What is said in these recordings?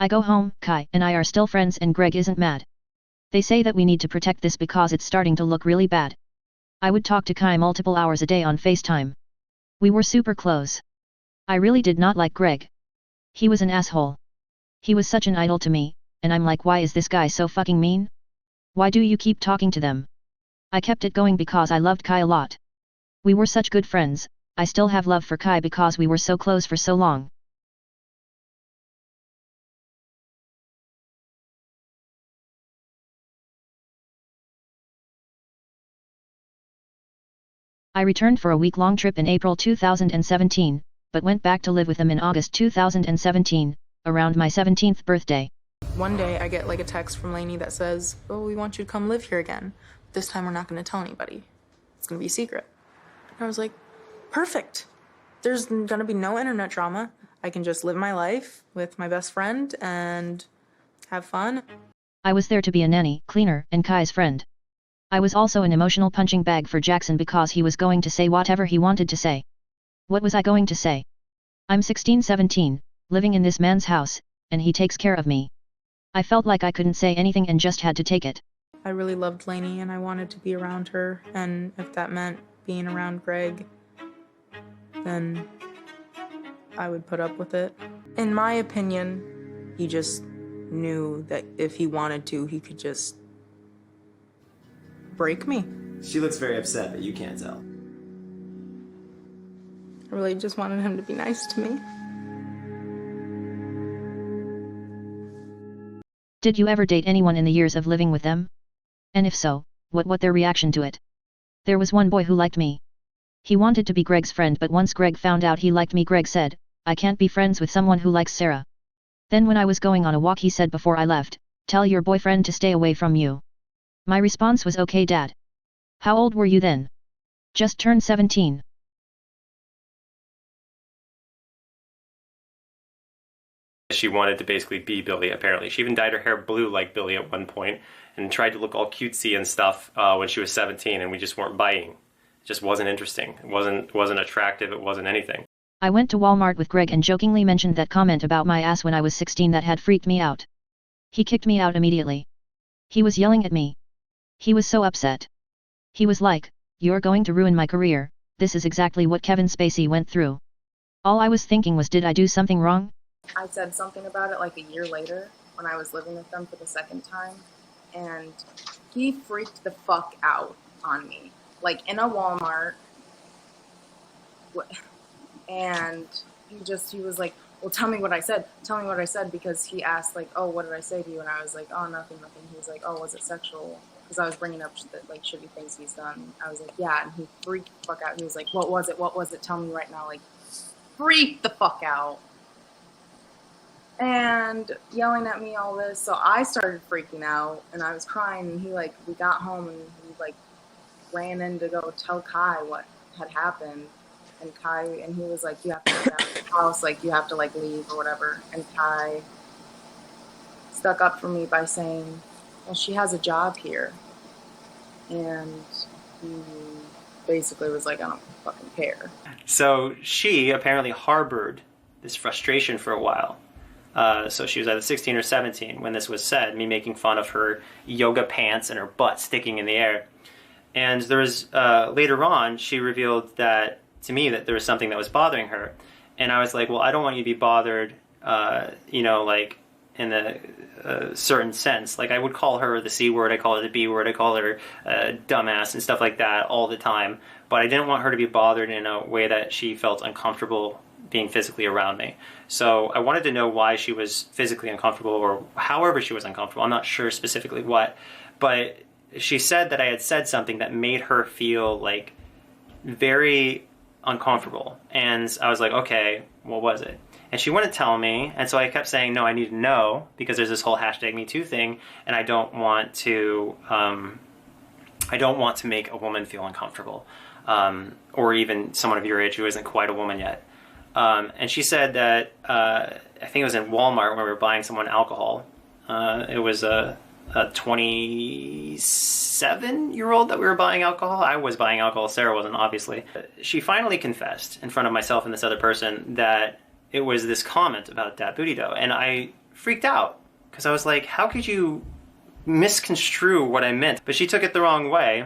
I go home, Kai and I are still friends and Greg isn't mad. They say that we need to protect this because it's starting to look really bad. I would talk to Kai multiple hours a day on FaceTime. We were super close. I really did not like Greg. He was an asshole. He was such an idol to me, and I'm like, why is this guy so fucking mean? Why do you keep talking to them? I kept it going because I loved Kai a lot. We were such good friends. I still have love for Kai because we were so close for so long. I returned for a week-long trip in April 2017, but went back to live with them in August 2017, around my 17th birthday. One day I get like a text from Lainey that says, oh, we want you to come live here again. This time we're not going to tell anybody. It's going to be a secret. And I was like, perfect. There's going to be no internet drama. I can just live my life with my best friend and have fun. I was there to be a nanny, cleaner, and Kai's friend. I was also an emotional punching bag for Jackson because he was going to say whatever he wanted to say. What was I going to say? I'm 16-17, living in this man's house, and he takes care of me. I felt like I couldn't say anything and just had to take it. I really loved Lainey and I wanted to be around her, and if that meant being around Greg, then I would put up with it. In my opinion, he just knew that if he wanted to, he could just break me. She looks very upset, but you can't tell. I really just wanted him to be nice to me. Did you ever date anyone in the years of living with them? And if so, what their reaction to it? There was one boy who liked me. He wanted to be Greg's friend, but once Greg found out he liked me, Greg said, I can't be friends with someone who likes Sarah. Then when I was going on a walk, he said before I left, tell your boyfriend to stay away from you. My response was, okay, Dad. How old were you then? Just turned 17. She wanted to basically be Billy, apparently. She even dyed her hair blue like Billy at one point and tried to look all cutesy and stuff when she was 17, and we just weren't biting. It just wasn't interesting. It wasn't attractive. It wasn't anything. I went to Walmart with Greg and jokingly mentioned that comment about my ass when I was 16 that had freaked me out. He kicked me out immediately. He was yelling at me. He was so upset. He was like, you're going to ruin my career. This is exactly what Kevin Spacey went through. All I was thinking was, did I do something wrong? I said something about it like a year later when I was living with them for the second time, and he freaked the fuck out on me, like in a Walmart, and he was like, well, tell me what I said, because he asked like, oh, what did I say to you? And I was like, oh, nothing. He was like, oh, was it sexual? Because I was bringing up like shitty things he's done. I was like, yeah, and he freaked the fuck out. He was like, what was it? Tell me right now, like, freaked the fuck out. And yelling at me all this, so I started freaking out, and I was crying, and we got home, and he, like, ran in to go tell Kai what had happened, and he was like, you have to get out of the house, like, you have to, like, leave, or whatever, and Kai stuck up for me by saying, well, she has a job here, and he basically was like, I don't fucking care. So she apparently harbored this frustration for a while. So she was either 16 or 17 when this was said, me making fun of her yoga pants and her butt sticking in the air. And there was, later on, she revealed that, to me, that there was something that was bothering her. And I was like, well, I don't want you to be bothered, like, in a certain sense. Like, I would call her the C word, I call her the B word, I call her dumbass and stuff like that all the time. But I didn't want her to be bothered in a way that she felt uncomfortable being physically around me. So I wanted to know why she was physically uncomfortable, or however she was uncomfortable. I'm not sure specifically what, but she said that I had said something that made her feel like very uncomfortable. And I was like, okay, what was it? And she wouldn't tell me, and so I kept saying, no, I need to know, because there's this whole #MeToo thing, and I don't want to make a woman feel uncomfortable, or even someone of your age who isn't quite a woman yet. And she said that, I think it was in Walmart when we were buying someone alcohol. It was a 27-year-old that we were buying alcohol. I was buying alcohol, Sarah wasn't, obviously. She finally confessed in front of myself and this other person that it was this comment about Dat Booty Doe. And I freaked out because I was like, how could you misconstrue what I meant? But she took it the wrong way.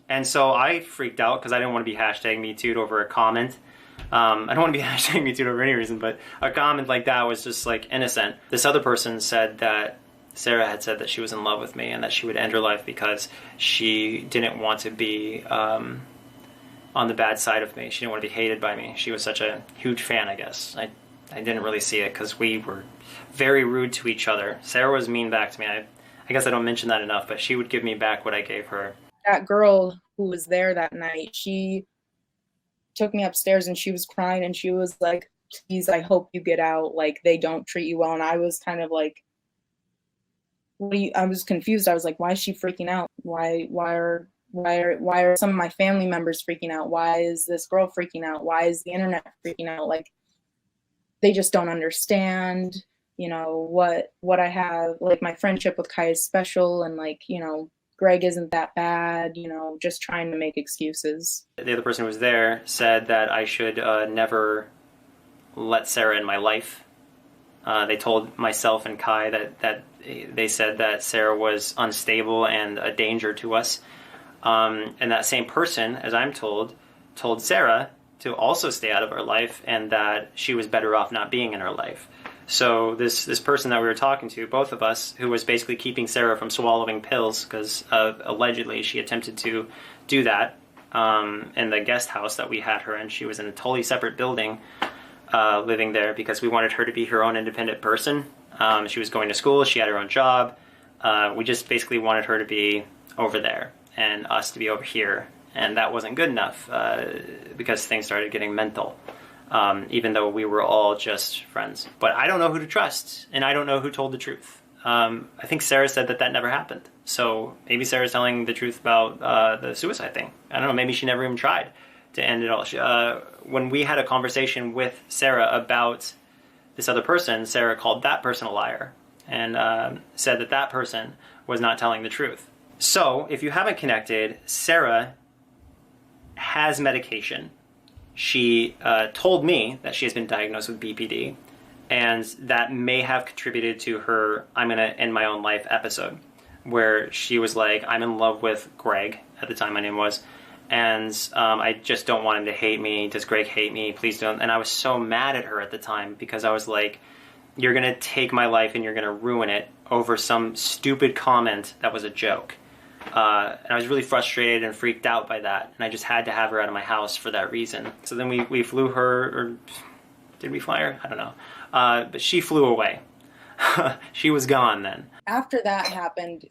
And so I freaked out because I didn't want to be hashtag me too over a comment. I don't want to be hashtag me too over any reason, but a comment like that was just like innocent. This other person said that Sarah had said that she was in love with me and that she would end her life because she didn't want to be on the bad side of me. She didn't want to be hated by me. She was such a huge fan, I guess. I didn't really see it because we were very rude to each other. Sarah was mean back to me. I guess I don't mention that enough, but she would give me back what I gave her. That girl who was there that night, she took me upstairs and she was crying and she was like, please, I hope you get out. Like, they don't treat you well. And I was kind of like, I was confused. I was like, why is she freaking out? Why are some of my family members freaking out? Why is this girl freaking out? Why is the internet freaking out? Like, they just don't understand, you know, what I have. Like, my friendship with Kai is special, and like, you know, Greg isn't that bad, you know, just trying to make excuses. The other person who was there said that I should never let Sarah in my life. They told myself and Kai that they said that Sarah was unstable and a danger to us. And that same person, as I'm told Sarah to also stay out of her life and that she was better off not being in her life. So this person that we were talking to, both of us, who was basically keeping Sarah from swallowing pills because allegedly she attempted to do that in the guest house that we had her in. She was in a totally separate building living there because we wanted her to be her own independent person. She was going to school. She had her own job. We just basically wanted her to be over there and us to be over here. And that wasn't good enough because things started getting mental. Even though we were all just friends. But I don't know who to trust, and I don't know who told the truth. I think Sarah said that never happened. So maybe Sarah's telling the truth about the suicide thing. I don't know, maybe she never even tried to end it all. When we had a conversation with Sarah about this other person, Sarah called that person a liar and said that person was not telling the truth. So if you haven't connected, Sarah has medication. She told me that she has been diagnosed with BPD, and that may have contributed to her I'm going to end my own life episode, where she was like, I'm in love with Greg, at the time my name was, and I just don't want him to hate me. Does Greg hate me? Please don't. And I was so mad at her at the time because I was like, you're going to take my life and you're going to ruin it over some stupid comment that was a joke. And I was really frustrated and freaked out by that. And I just had to have her out of my house for that reason. So then we flew her, or did we fly her? I don't know. But she flew away. She was gone then. After that happened,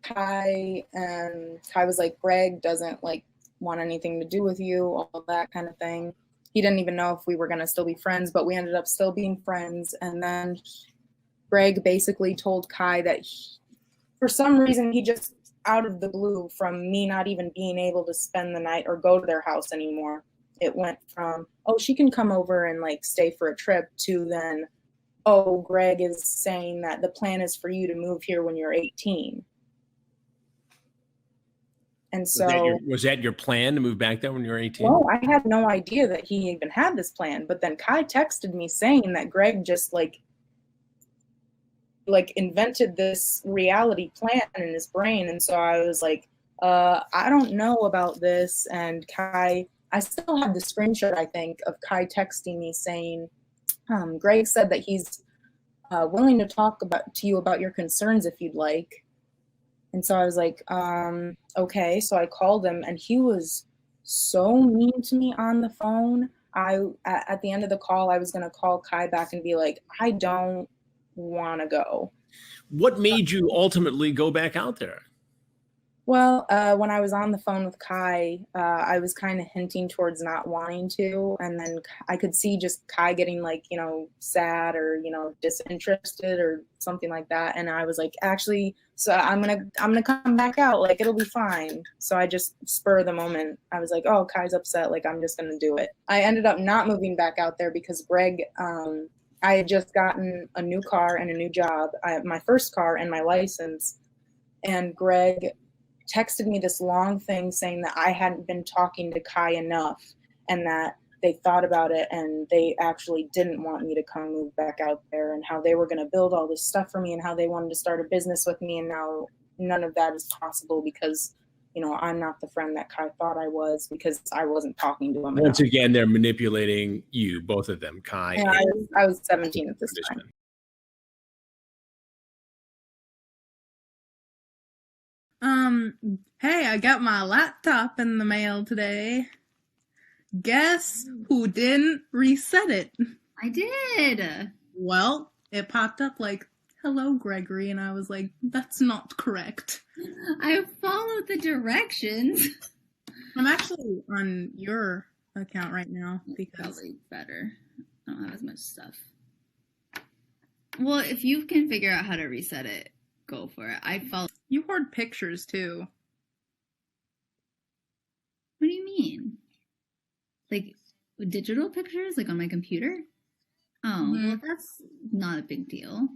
Kai was like, Greg doesn't like want anything to do with you, all that kind of thing. He didn't even know if we were going to still be friends, but we ended up still being friends. And then Greg basically told Kai that for some reason, he just, out of the blue, from me not even being able to spend the night or go to their house anymore, it went from, oh, she can come over and like stay for a trip, to then, oh, Greg is saying that the plan is for you to move here when you're 18. And so was that your plan to move back there when you were 18? Well, I had no idea that he even had this plan. But then Kai texted me saying that Greg just like invented this reality plan in his brain. And so I was like, I don't know about this. And Kai, I still have the screenshot, I think, of Kai texting me saying, Greg said that he's willing to talk to you about your concerns if you'd like. And so I was like, okay. So I called him, and he was so mean to me on the phone. At the end of the call, I was going to call Kai back and be like, I don't want to go. What made you ultimately go back out there? Well, when I was on the phone with Kai, I was kind of hinting towards not wanting to, and then I could see just Kai getting like, you know, sad or, you know, disinterested or something like that. And I was like, actually, so I'm gonna come back out, like it'll be fine. So I just spur of the moment, I was like, oh, Kai's upset, like I'm just gonna do it. I ended up not moving back out there because Greg, I had just gotten a new car and a new job. I had my first car and my license, and Greg texted me this long thing saying that I hadn't been talking to Kai enough, and that they thought about it and they actually didn't want me to come move back out there, and how they were going to build all this stuff for me, and how they wanted to start a business with me. And now none of that is possible because, you know, I'm not the friend that Kai thought I was, because I wasn't talking to him Once enough. again, they're manipulating you, both of them, Kai. And I was 17 at this time. Hey, I got my laptop in the mail today. Guess who didn't reset it? I did. Well, it popped up like, hello, Gregory, and I was like, that's not correct. I followed the directions. I'm actually on your account right now because Probably better. I don't have as much stuff. Well, if you can figure out how to reset it, go for it. I followed. you hoard pictures too. What do you mean? Like digital pictures, like on my computer? Oh, well, that's not a big deal.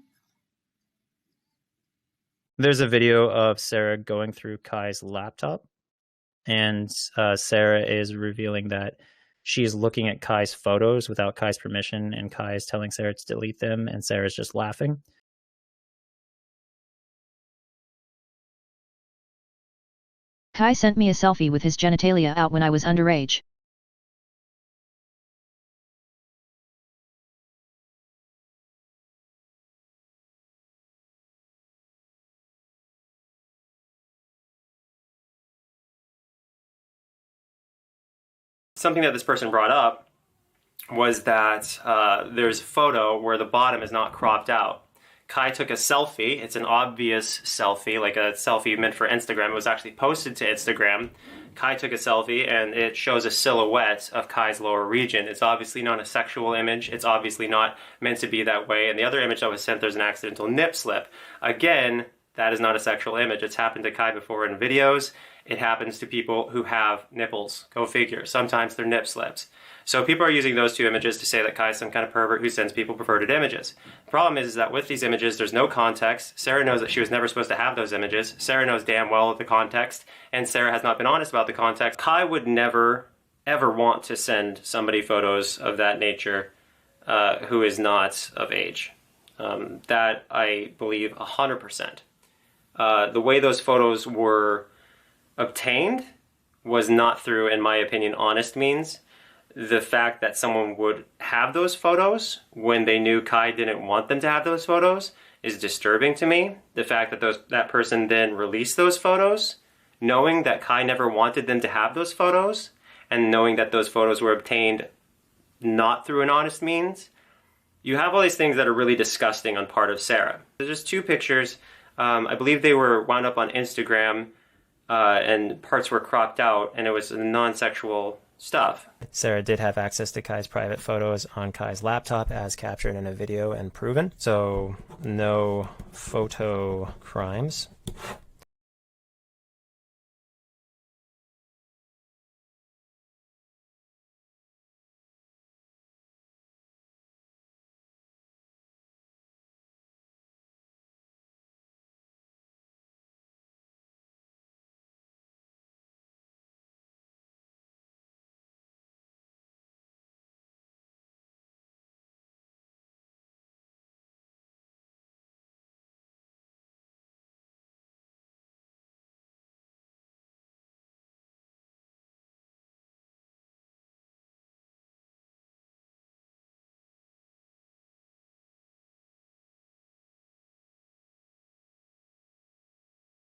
There's a video of Sarah going through Kai's laptop, and Sarah is revealing that she's looking at Kai's photos without Kai's permission, and Kai is telling Sarah to delete them, and Sarah's just laughing. Kai sent me a selfie with his genitalia out when I was underage. Something that this person brought up was that there's a photo where the bottom is not cropped out. Kai took a selfie. It's an obvious selfie, like a selfie meant for Instagram. It was actually posted to Instagram. Kai took a selfie, and it shows a silhouette of Kai's lower region. It's obviously not a sexual image. It's obviously not meant to be that way. And the other image that was sent, there's an accidental nip slip. Again, that is not a sexual image. It's happened to Kai before in videos. It happens to people who have nipples. Go figure. Sometimes they're nip slips. So people are using those two images to say that Kai is some kind of pervert who sends people perverted images. The problem is that with these images, there's no context. Sarah knows that she was never supposed to have those images. Sarah knows damn well the context, and Sarah has not been honest about the context. Kai would never, ever want to send somebody photos of that nature who is not of age. That I believe 100%. The way those photos were obtained was not through, in my opinion, honest means. The fact that someone would have those photos when they knew Kai didn't want them to have those photos is disturbing to me. The fact that that person then released those photos, knowing that Kai never wanted them to have those photos, and knowing that those photos were obtained not through an honest means, you have all these things that are really disgusting on part of Sarah. There's just two pictures. I believe they were wound up on Instagram, and parts were cropped out, and it was non-sexual stuff. Sarah did have access to Kai's private photos on Kai's laptop as captured in a video and proven. So no photo crimes.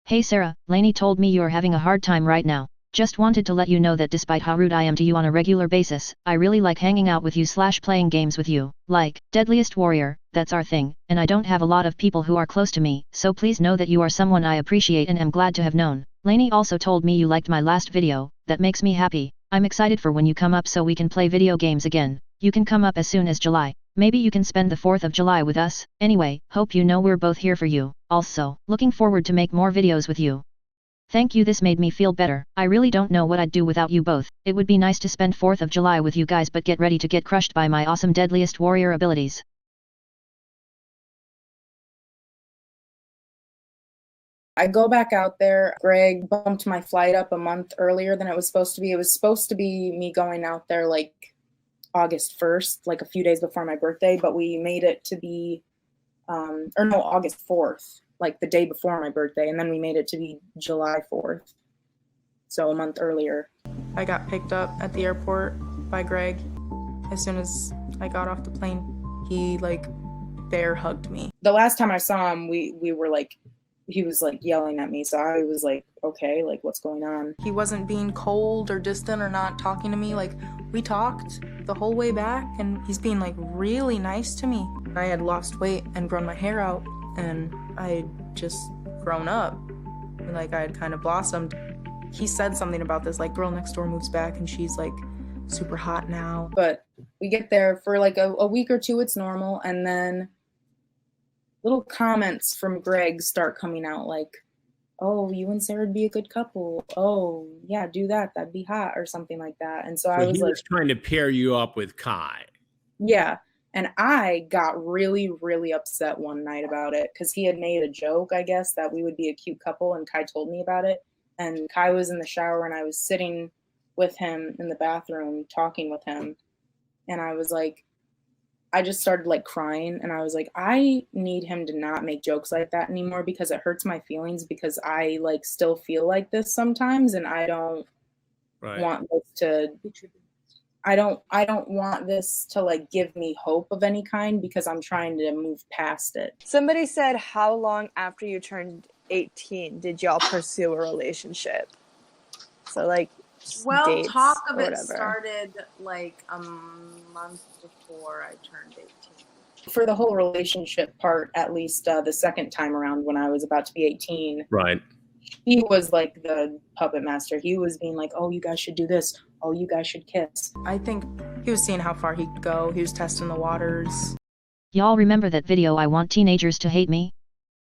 Hey Sarah, Lainey told me you're having a hard time right now. Just wanted to let you know that despite how rude I am to you on a regular basis, I really like hanging out with you / playing games with you. Like, Deadliest Warrior, that's our thing, and I don't have a lot of people who are close to me, so please know that you are someone I appreciate and am glad to have known. Lainey also told me you liked my last video. That makes me happy. I'm excited for when you come up so we can play video games again. You can come up as soon as July. Maybe you can spend the 4th of July with us. Anyway, hope you know we're both here for you. Also, looking forward to make more videos with you. Thank you, this made me feel better. I really don't know what I'd do without you both. It would be nice to spend 4th of July with you guys, but get ready to get crushed by my awesome Deadliest Warrior abilities. I go back out there. Greg bumped my flight up a month earlier than it was supposed to be. It was supposed to be me going out there like August 1st, like a few days before my birthday, but we made it to be, August 4th, like the day before my birthday. And then we made it to be July 4th. So a month earlier. I got picked up at the airport by Greg. As soon as I got off the plane, he like bear hugged me. The last time I saw him, we were like, he was like yelling at me. So I was like, okay, like what's going on? He wasn't being cold or distant or not talking to me. Like we talked the whole way back and he's being like really nice to me. I had lost weight and grown my hair out and I had just grown up. Like I had kind of blossomed. He said something about this, like girl next door moves back and she's like super hot now. But we get there for like a week or two, it's normal. And then little comments from Greg start coming out like, oh, you and Sarah would be a good couple. Oh, yeah, do that. That'd be hot or something like that. And so I was he like, was trying to pair you up with Kai. yeah. And I got really, really upset one night about it because he had made a joke, I guess, that we would be a cute couple. And Kai told me about it. And Kai was in the shower and I was sitting with him in the bathroom talking with him. And I was like, I just started like crying and I was like, I need him to not make jokes like that anymore because it hurts my feelings because I like still feel like this sometimes and I don't want this to, I don't want this to like give me hope of any kind because I'm trying to move past it. Somebody said, how long after you turned 18 did y'all pursue a relationship? So like, well, dates talk of or it whatever. started like a month before I turned 18. For the whole relationship part, at least the second time around when I was about to be 18, right? He was like the puppet master. He was being like, oh, you guys should do this. Oh, you guys should kiss. I think he was seeing how far he could go. He was testing the waters. Y'all remember that video I want teenagers to hate me?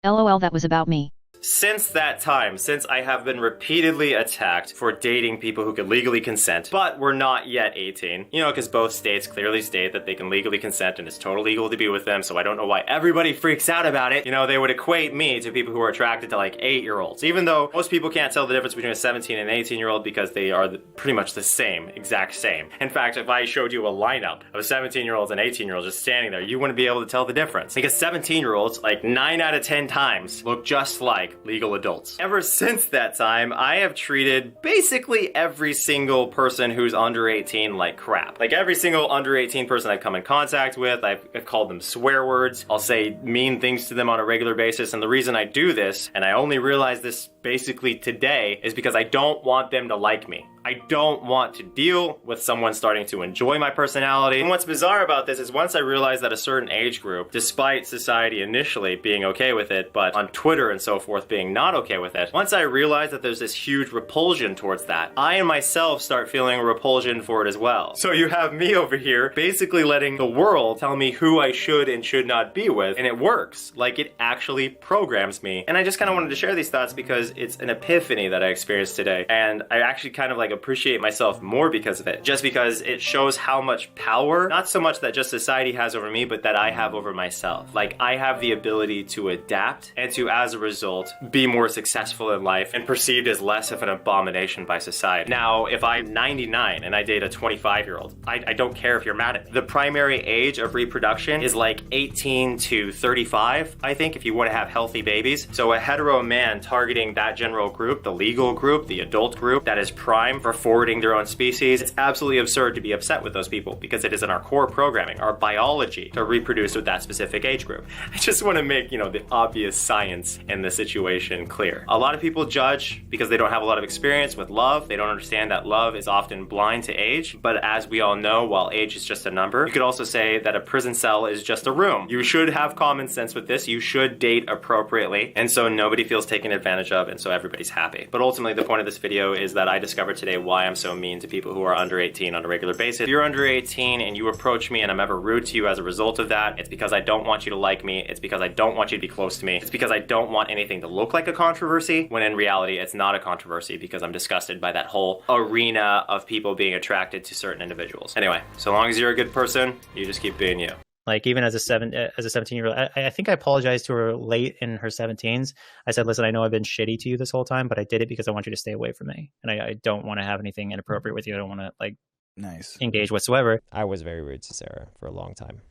LOL, that was about me. Since that time, since I have been repeatedly attacked for dating people who could legally consent, but we're not yet 18, you know, because both states clearly state that they can legally consent and it's totally legal to be with them, so I don't know why everybody freaks out about it. You know, they would equate me to people who are attracted to like 8-year-olds, even though most people can't tell the difference between a 17 and an 18-year-old because they are pretty much the same, exact same. In fact, if I showed you a lineup of 17-year-olds and 18-year-olds just standing there, you wouldn't be able to tell the difference. Because 17-year-olds, like 9 out of 10 times, look just like legal adults. Ever since that time, I have treated basically every single person who's under 18 like crap. Like every single under 18 person I've come in contact with, I've called them swear words. I'll say mean things to them on a regular basis. And the reason I do this, and I only realized this basically today, is because I don't want them to like me. I don't want to deal with someone starting to enjoy my personality. And what's bizarre about this is once I realized that a certain age group, despite society initially being okay with it, but on Twitter and so forth being not okay with it, once I realized that there's this huge repulsion towards that, I and myself start feeling a repulsion for it as well. So you have me over here basically letting the world tell me who I should and should not be with, and it works. Like it actually programs me. And I just kind of wanted to share these thoughts because it's an epiphany that I experienced today, and I actually kind of like appreciate myself more because of it, just because it shows how much power, not so much that just society has over me, but that I have over myself. Like I have the ability to adapt and to, as a result, be more successful in life and perceived as less of an abomination by society. Now, if I'm 99 and I date a 25-year-old, I don't care if you're mad at me. The primary age of reproduction is like 18 to 35, I think, if you want to have healthy babies. So a hetero man targeting that general group, the legal group, the adult group, that is prime for forwarding their own species, it's absolutely absurd to be upset with those people because it is in our core programming, our biology, to reproduce with that specific age group. I just want to make, you know, the obvious science in the situation clear. A lot of people judge because they don't have a lot of experience with love. They don't understand that love is often blind to age. But as we all know, while age is just a number, you could also say that a prison cell is just a room. You should have common sense with this. You should date appropriately. And so nobody feels taken advantage of, and so everybody's happy. But ultimately, the point of this video is that I discovered today why I'm so mean to people who are under 18 on a regular basis. If you're under 18 and you approach me and I'm ever rude to you as a result of that, it's because I don't want you to like me. It's because I don't want you to be close to me. It's because I don't want anything to look like a controversy, when in reality, it's not a controversy because I'm disgusted by that whole arena of people being attracted to certain individuals. Anyway, so long as you're a good person, you just keep being you. Like even as a 17-year-old, I think I apologized to her late in her 17s. I said, listen, I know I've been shitty to you this whole time, but I did it because I want you to stay away from me. And I don't want to have anything inappropriate with you. I don't want to like Nice. engage whatsoever. I was very rude to Sarah for a long time.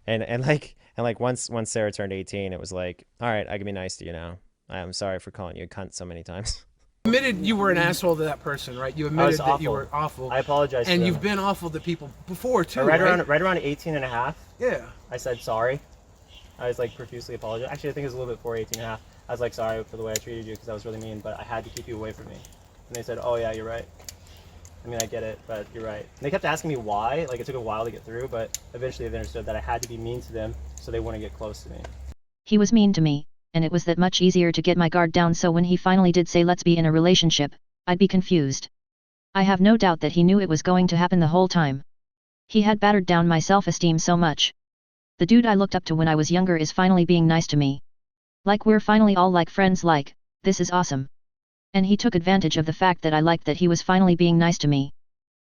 And like once Sarah turned 18, it was like, all right, I can be nice to you now. I'm sorry for calling you a cunt so many times. You admitted you were an asshole to that person, right? You admitted that you were awful. I apologize. And you've been awful to people before too, right around 18 and a half. Yeah. I said sorry. I was like profusely apologize. Actually, I think it was a little bit before 18 and a half. I was like sorry for the way I treated you because I was really mean, but I had to keep you away from me. And they said, oh yeah, you're right. I mean, I get it, but you're right. And they kept asking me why. Like, it took a while to get through, but eventually they understood that I had to be mean to them so they wouldn't get close to me. He was mean to me, and it was that much easier to get my guard down, so when he finally did say let's be in a relationship, I'd be confused. I have no doubt that he knew it was going to happen the whole time. He had battered down my self-esteem so much. The dude I looked up to when I was younger is finally being nice to me. Like we're finally all like friends, like, this is awesome. And he took advantage of the fact that I liked that he was finally being nice to me.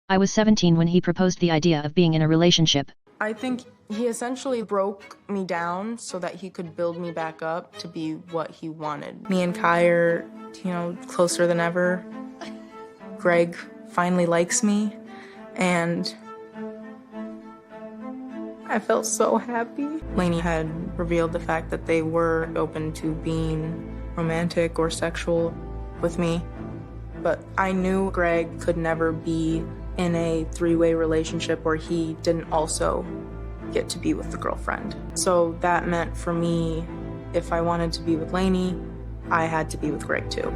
I was 17 when he proposed the idea of being in a relationship. I think he essentially broke me down so that he could build me back up to be what he wanted. Me and Kai are, closer than ever. Greg finally likes me, and I felt so happy. Lainey had revealed the fact that they were open to being romantic or sexual with me, but I knew Greg could never be in a three-way relationship where he didn't also get to be with the girlfriend. So that meant for me, if I wanted to be with Lainey, I had to be with Greg too.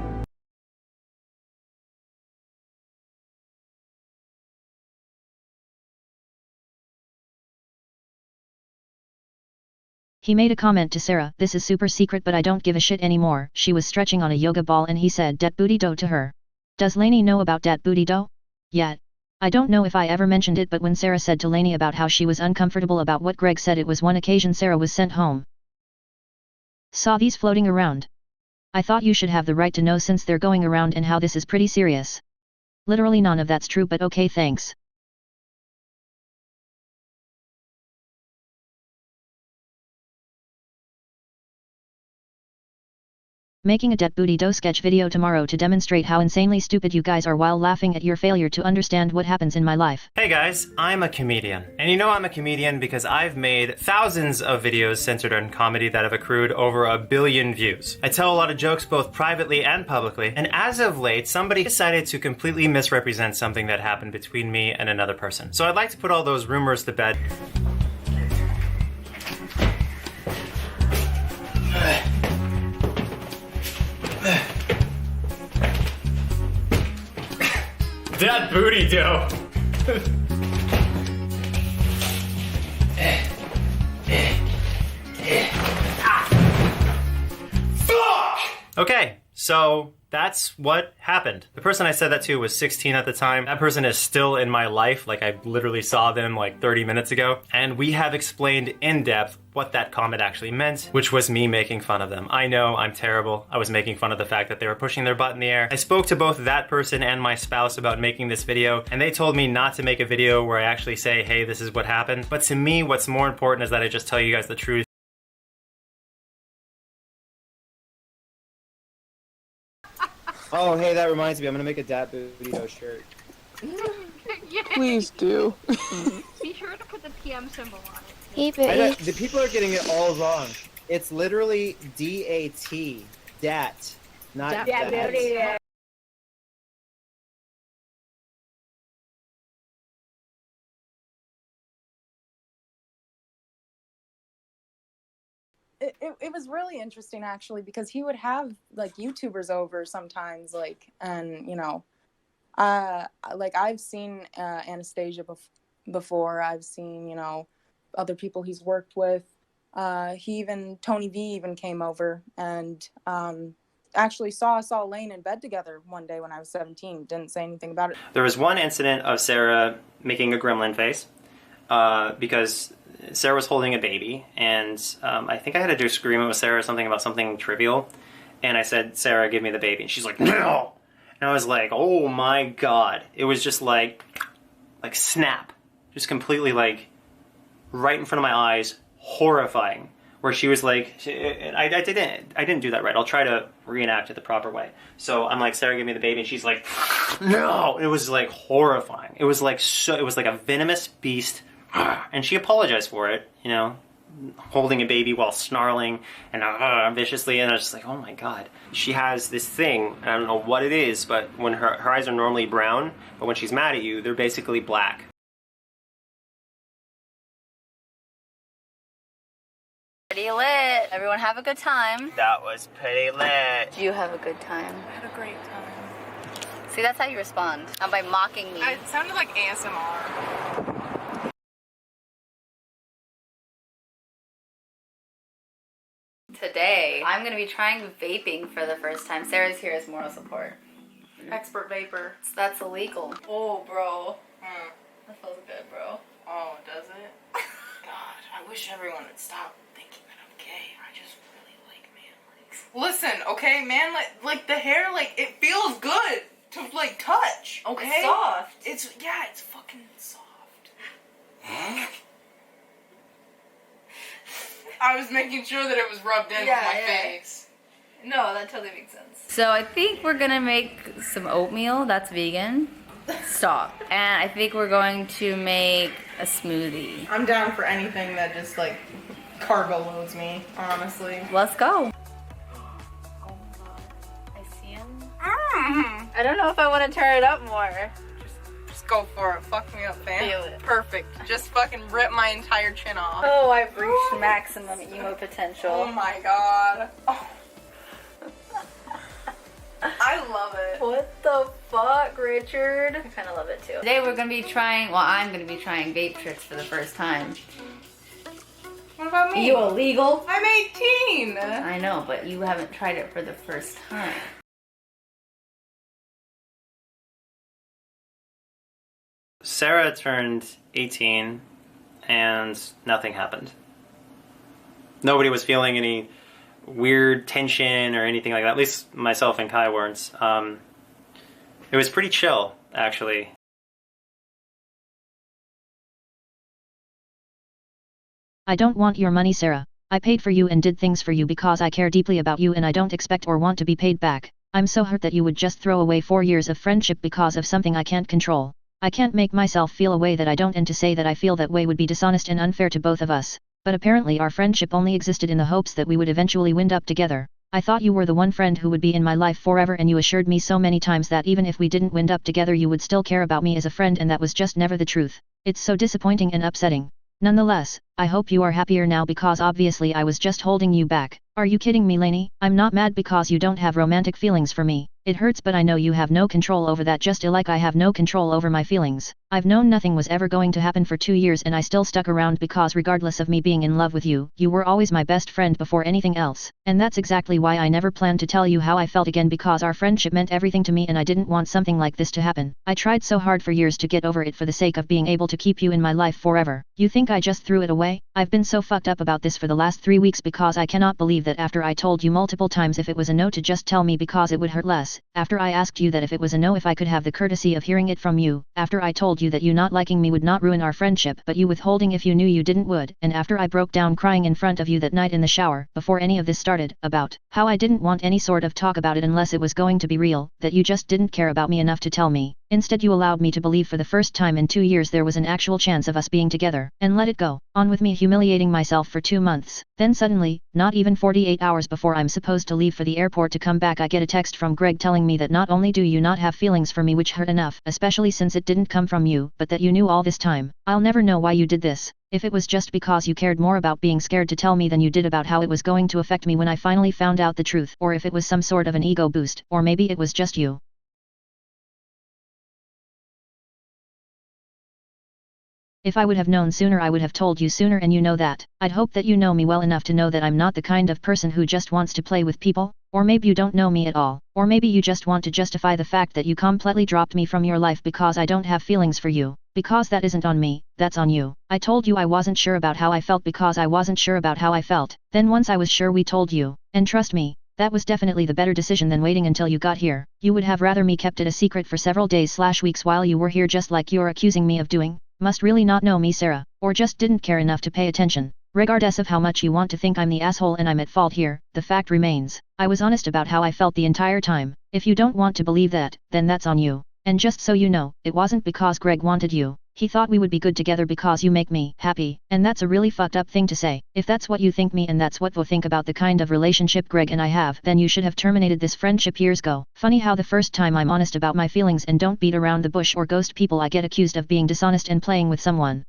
He made a comment to Sarah, this is super secret but I don't give a shit anymore. She was stretching on a yoga ball and he said Dat Booty Doe to her. Does Lainey know about Dat Booty Doe? Yet. I don't know if I ever mentioned it, but when Sarah said to Lainey about how she was uncomfortable about what Greg said, it was one occasion Sarah was sent home. Saw these floating around. I thought you should have the right to know since they're going around and how this is pretty serious. Literally none of that's true, but okay, thanks. Making a Dat Booty Doe sketch video tomorrow to demonstrate how insanely stupid you guys are while laughing at your failure to understand what happens in my life. Hey guys, I'm a comedian. And you know I'm a comedian because I've made thousands of videos centered on comedy that have accrued over 1 billion views. I tell a lot of jokes both privately and publicly, and as of late, somebody decided to completely misrepresent something that happened between me and another person. So I'd like to put all those rumors to bed. Dat Booty Doe! Fuck! Okay, so that's what happened. The person I said that to was 16 at the time. That person is still in my life, like I literally saw them like 30 minutes ago. And we have explained in depth what that comment actually meant, which was me making fun of them. I know, I'm terrible. I was making fun of the fact that they were pushing their butt in the air. I spoke to both that person and my spouse about making this video, and they told me not to make a video where I actually say, hey, this is what happened. But to me, what's more important is that I just tell you guys the truth. Oh, hey, that reminds me. I'm gonna make a Dat Booty Doe shirt. Please do. Be sure to put the PM symbol on it. Hey, the people are getting it all wrong. It's literally D-A-T. Dat. Not Dat. It was really interesting actually, because he would have like YouTubers over sometimes, like, and like I've seen Anastasia before. I've seen other people he's worked with. Tony V even came over and actually saw us all laying in bed together one day when I was 17. Didn't say anything about it. There was one incident of Sarah making a gremlin face because Sarah was holding a baby, and I think I had a disagreement with Sarah something about something trivial, and I said, Sarah, give me the baby, and she's like, no! And I was like, oh my god. It was just like snap. Just completely like right in front of my eyes, horrifying. where she was like, I didn't do that right. I'll try to reenact it the proper way. So I'm like, Sarah, give me the baby, and she's like, no. It was like horrifying. It was like a venomous beast, and she apologized for it, you know, holding a baby while snarling and viciously, and I was just like, oh my god. She has this thing, I don't know what it is, but when her eyes are normally brown, but when she's mad at you, they're basically black. Pretty lit. Everyone have a good time. That was pretty lit. Do you have a good time? I had a great time. See, that's how you respond. Not by mocking me. It sounded like ASMR. Today, I'm going to be trying vaping for the first time. Sarah's here as moral support. Expert vapor. So that's illegal. Oh, bro. That feels good, bro. Oh, does it? God, I wish everyone would stop thinking that I'm gay. I just really like man legs. Listen, okay, man, like the hair, like it feels good to like touch. Okay, It's soft. It's fucking soft. I was making sure that it was rubbed in with my face. No, that totally makes sense. So I think we're gonna make some oatmeal that's vegan. Stop. And I think we're going to make a smoothie. I'm down for anything that just like carbo loads me, honestly. Let's go. Oh my god. I see him. I don't know if I want to turn it up more. Just go for it. Fuck me up, fam. Feel it. Perfect. Just fucking rip my entire chin off. Oh, I've reached maximum emo potential. Oh my god. Oh. I love it. What the fuck, Richard? I kind of love it too. Today we're gonna be trying, I'm gonna be trying vape tricks for the first time. What about me? Are you illegal? I'm 18. I know, but you haven't tried it for the first time. Sarah turned 18 and nothing happened. Nobody was feeling any weird tension or anything like that. At least myself and Kai weren't. It was pretty chill, actually. I don't want your money, Sarah. I paid for you and did things for you because I care deeply about you and I don't expect or want to be paid back. I'm so hurt that you would just throw away 4 years of friendship because of something I can't control. I can't make myself feel a way that I don't, and to say that I feel that way would be dishonest and unfair to both of us. But apparently our friendship only existed in the hopes that we would eventually wind up together. I thought you were the one friend who would be in my life forever, and you assured me so many times that even if we didn't wind up together you would still care about me as a friend, and that was just never the truth. It's so disappointing and upsetting. Nonetheless, I hope you are happier now because obviously I was just holding you back. Are you kidding me, Lainey? I'm not mad because you don't have romantic feelings for me. It hurts, but I know you have no control over that, just like I have no control over my feelings. I've known nothing was ever going to happen for 2 years and I still stuck around because regardless of me being in love with you, you were always my best friend before anything else. And that's exactly why I never planned to tell you how I felt again, because our friendship meant everything to me and I didn't want something like this to happen. I tried so hard for years to get over it for the sake of being able to keep you in my life forever. You think I just threw it away? I've been so fucked up about this for the last 3 weeks because I cannot believe that after I told you multiple times if it was a no to just tell me because it would hurt less, after I asked you that if it was a no if I could have the courtesy of hearing it from you, after I told you that you not liking me would not ruin our friendship but you withholding if you knew you didn't would, and after I broke down crying in front of you that night in the shower, before any of this started, about how I didn't want any sort of talk about it unless it was going to be real, that you just didn't care about me enough to tell me. Instead you allowed me to believe for the first time in 2 years there was an actual chance of us being together, and let it go on with me humiliating myself for 2 months. Then suddenly, not even 48 hours before I'm supposed to leave for the airport to come back, I get a text from Greg telling me that not only do you not have feelings for me, which hurt enough, especially since it didn't come from you, but that you knew all this time. I'll never know why you did this. If it was just because you cared more about being scared to tell me than you did about how it was going to affect me when I finally found out the truth, or if it was some sort of an ego boost, or maybe it was just you. If I would have known sooner I would have told you sooner, and you know that. I'd hope that you know me well enough to know that I'm not the kind of person who just wants to play with people. Or maybe you don't know me at all. Or maybe you just want to justify the fact that you completely dropped me from your life because I don't have feelings for you. Because that isn't on me, that's on you. I told you I wasn't sure about how I felt because I wasn't sure about how I felt. Then once I was sure we told you. And trust me, that was definitely the better decision than waiting until you got here. You would have rather me kept it a secret for several days/weeks while you were here, just like you're accusing me of doing. Must really not know me, Sarah, or just didn't care enough to pay attention. Regardless of how much you want to think I'm the asshole and I'm at fault here, the fact remains, I was honest about how I felt the entire time. If you don't want to believe that, then that's on you. And just so you know, it wasn't because Greg wanted you. He thought we would be good together because you make me happy, and that's a really fucked up thing to say. If that's what you think me and that's what you think about the kind of relationship Greg and I have, then you should have terminated this friendship years ago. Funny how the first time I'm honest about my feelings and don't beat around the bush or ghost people, I get accused of being dishonest and playing with someone.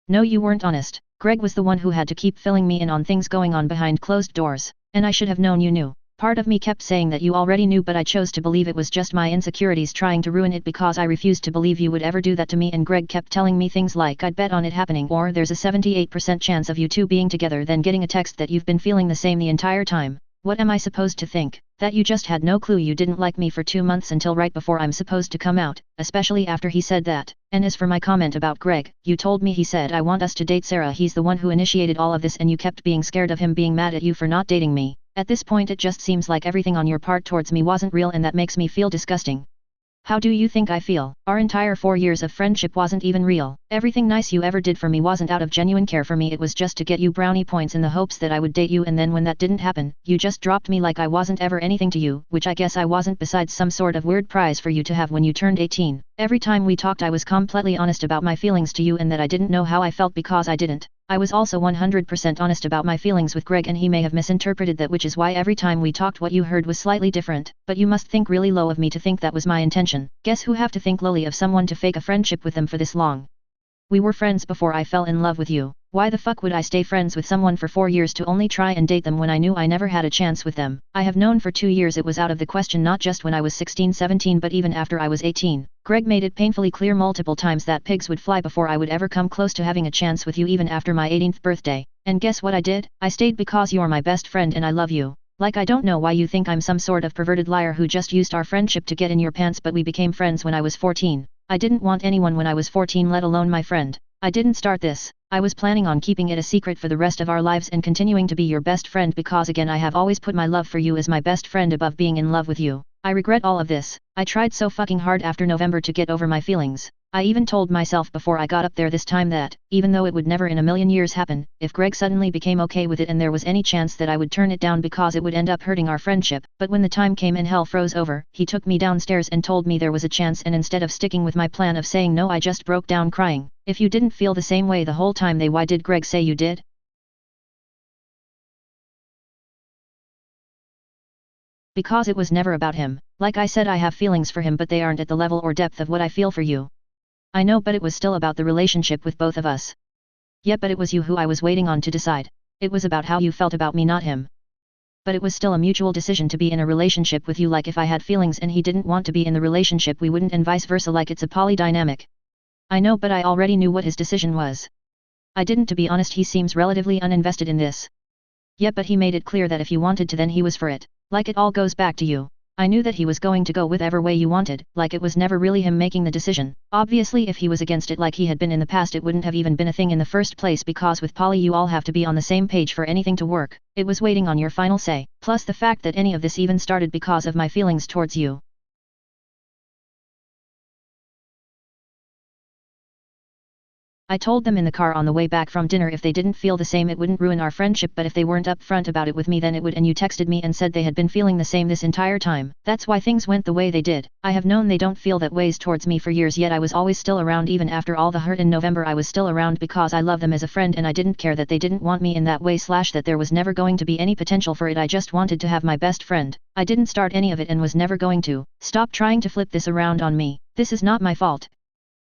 No, you weren't honest. Greg was the one who had to keep filling me in on things going on behind closed doors, and I should have known you knew. Part of me kept saying that you already knew, but I chose to believe it was just my insecurities trying to ruin it because I refused to believe you would ever do that to me, and Greg kept telling me things like I'd bet on it happening, or there's a 78% chance of you two being together, then getting a text that you've been feeling the same the entire time. What am I supposed to think? That you just had no clue you didn't like me for 2 months until right before I'm supposed to come out, especially after he said that. And as for my comment about Greg, you told me he said I want us to date Sarah. He's the one who initiated all of this, and you kept being scared of him being mad at you for not dating me. At this point it just seems like everything on your part towards me wasn't real, and that makes me feel disgusting. How do you think I feel? Our entire 4 years of friendship wasn't even real. Everything nice you ever did for me wasn't out of genuine care for me, it was just to get you brownie points in the hopes that I would date you, and then when that didn't happen, you just dropped me like I wasn't ever anything to you, which I guess I wasn't besides some sort of weird prize for you to have when you turned 18. Every time we talked I was completely honest about my feelings to you and that I didn't know how I felt because I didn't. I was also 100% honest about my feelings with Greg, and he may have misinterpreted that, which is why every time we talked what you heard was slightly different. But you must think really low of me to think that was my intention. Guess who have to think lowly of someone to fake a friendship with them for this long? We were friends before I fell in love with you. Why the fuck would I stay friends with someone for 4 years to only try and date them when I knew I never had a chance with them? I have known for 2 years it was out of the question, not just when I was 16-17 but even after I was 18. Greg made it painfully clear multiple times that pigs would fly before I would ever come close to having a chance with you, even after my 18th birthday. And guess what I did? I stayed because you're my best friend and I love you. Like, I don't know why you think I'm some sort of perverted liar who just used our friendship to get in your pants, but we became friends when I was 14. I didn't want anyone when I was 14, let alone my friend. I didn't start this. I was planning on keeping it a secret for the rest of our lives and continuing to be your best friend because, again, I have always put my love for you as my best friend above being in love with you. I regret all of this. I tried so fucking hard after November to get over my feelings. I even told myself before I got up there this time that, even though it would never in a million years happen, if Greg suddenly became okay with it and there was any chance that I would turn it down because it would end up hurting our friendship. But when the time came and hell froze over, he took me downstairs and told me there was a chance, and instead of sticking with my plan of saying no, I just broke down crying. If you didn't feel the same way the whole time, then why did Greg say you did? Because it was never about him. Like I said, I have feelings for him, but they aren't at the level or depth of what I feel for you. I know, but it was still about the relationship with both of us. Yet, but it was you who I was waiting on to decide. It was about how you felt about me, not him. But it was still a mutual decision to be in a relationship with you. Like, if I had feelings and he didn't want to be in the relationship, we wouldn't, and vice versa. Like, it's a poly dynamic. I know, but I already knew what his decision was. I didn't, to be honest. He seems relatively uninvested in this. Yep, but he made it clear that if you wanted to, then he was for it. Like, it all goes back to you. I knew that he was going to go whichever way you wanted, like it was never really him making the decision. Obviously, if he was against it like he had been in the past, it wouldn't have even been a thing in the first place, because with poly you all have to be on the same page for anything to work. It was waiting on your final say, plus the fact that any of this even started because of my feelings towards you. I told them in the car on the way back from dinner if they didn't feel the same it wouldn't ruin our friendship, but if they weren't upfront about it with me then it would, and you texted me and said they had been feeling the same this entire time. That's why things went the way they did. I have known they don't feel that ways towards me for years, yet I was always still around. Even after all the hurt in November, I was still around because I love them as a friend, and I didn't care that they didn't want me in that way / that there was never going to be any potential for it. I just wanted to have my best friend. I didn't start any of it and was never going to. Stop trying to flip this around on me. This is not my fault.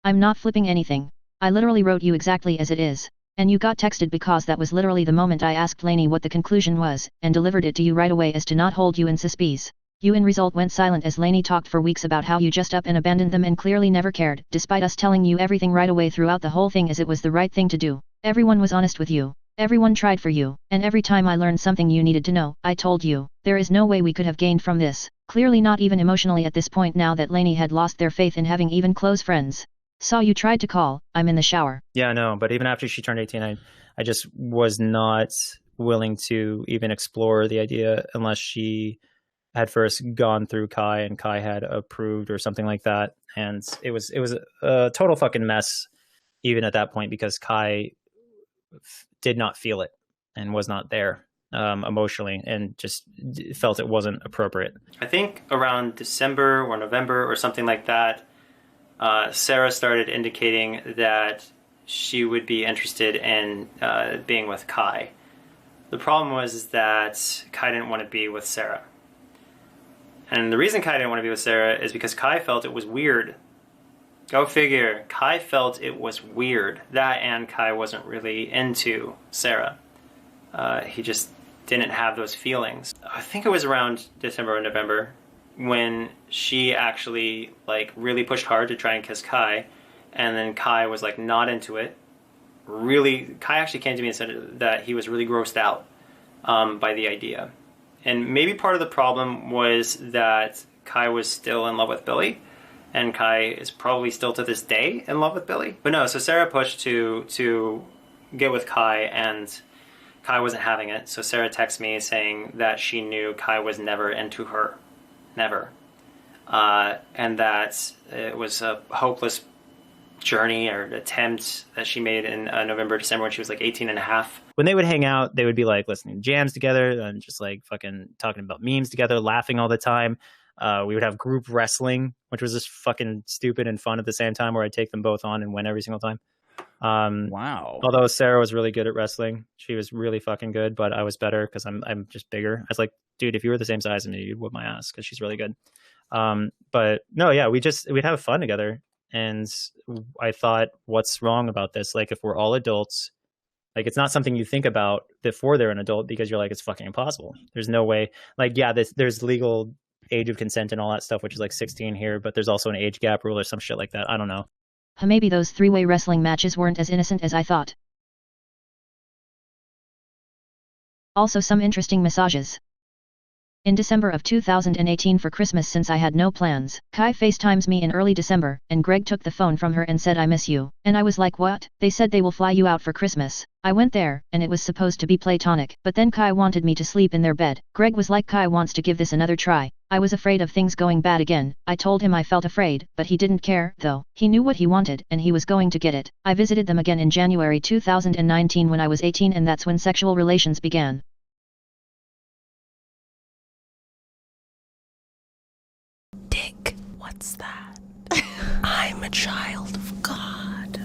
I'm not flipping anything. I literally wrote you exactly as it is. And you got texted because that was literally the moment I asked Lainey what the conclusion was, and delivered it to you right away as to not hold you in suspense. You in result went silent as Lainey talked for weeks about how you just up and abandoned them and clearly never cared, despite us telling you everything right away throughout the whole thing, as it was the right thing to do. Everyone was honest with you. Everyone tried for you, and every time I learned something you needed to know, I told you. There is no way we could have gained from this. Clearly not even emotionally at this point, now that Lainey had lost their faith in having even close friends. Saw you tried to call, I'm in the shower. Yeah, no, but even after she turned 18, I just was not willing to even explore the idea unless she had first gone through Kai and Kai had approved or something like that. And it was a total fucking mess even at that point, because Kai did not feel it and was not there emotionally, and just felt it wasn't appropriate. I think around December or November or something like that, Sarah started indicating that she would be interested in being with Kai. The problem was that Kai didn't want to be with Sarah. And the reason Kai didn't want to be with Sarah is because Kai felt it was weird. Go figure. Kai felt it was weird. That and Kai wasn't really into Sarah. He just didn't have those feelings. I think it was around December or November when she actually like really pushed hard to try and kiss Kai, and then Kai was like not into it. Kai actually came to me and said that he was really grossed out by the idea. And maybe part of the problem was that Kai was still in love with Billy, and Kai is probably still to this day in love with Billy. But no, so Sarah pushed to get with Kai, and Kai wasn't having it. So Sarah texted me saying that she knew Kai was never into her. Never. And that it was a hopeless journey or attempt that she made in November, December when she was like 18 and a half. When they would hang out, they would be like listening to jams together and just like fucking talking about memes together, laughing all the time. We would have group wrestling, which was just fucking stupid and fun at the same time, where I'd take them both on and win every single time. Wow. Although Sarah was really good at wrestling. She was really fucking good, but I was better because I'm just bigger. I was like, dude, if you were the same size as me, you'd whoop my ass because she's really good. But no, yeah, we'd have fun together. And I thought, what's wrong about this? Like, if we're all adults, like, it's not something you think about before they're an adult because you're like, it's fucking impossible. There's no way. Like, yeah, there's legal age of consent and all that stuff, which is like 16 here, but there's also an age gap rule or some shit like that. I don't know. Maybe those three-way wrestling matches weren't as innocent as I thought. Also some interesting massages. In December of 2018 for Christmas, since I had no plans, Kai FaceTimes me in early December, and Greg took the phone from her and said, "I miss you." And I was like, "What?" They said they will fly you out for Christmas. I went there, and it was supposed to be platonic, but then Kai wanted me to sleep in their bed. Greg was like, "Kai wants to give this another try." I was afraid of things going bad again. I told him I felt afraid, but he didn't care, though. He knew what he wanted, and he was going to get it. I visited them again in January 2019 when I was 18, and that's when sexual relations began. Dick, what's that? I'm a child of God.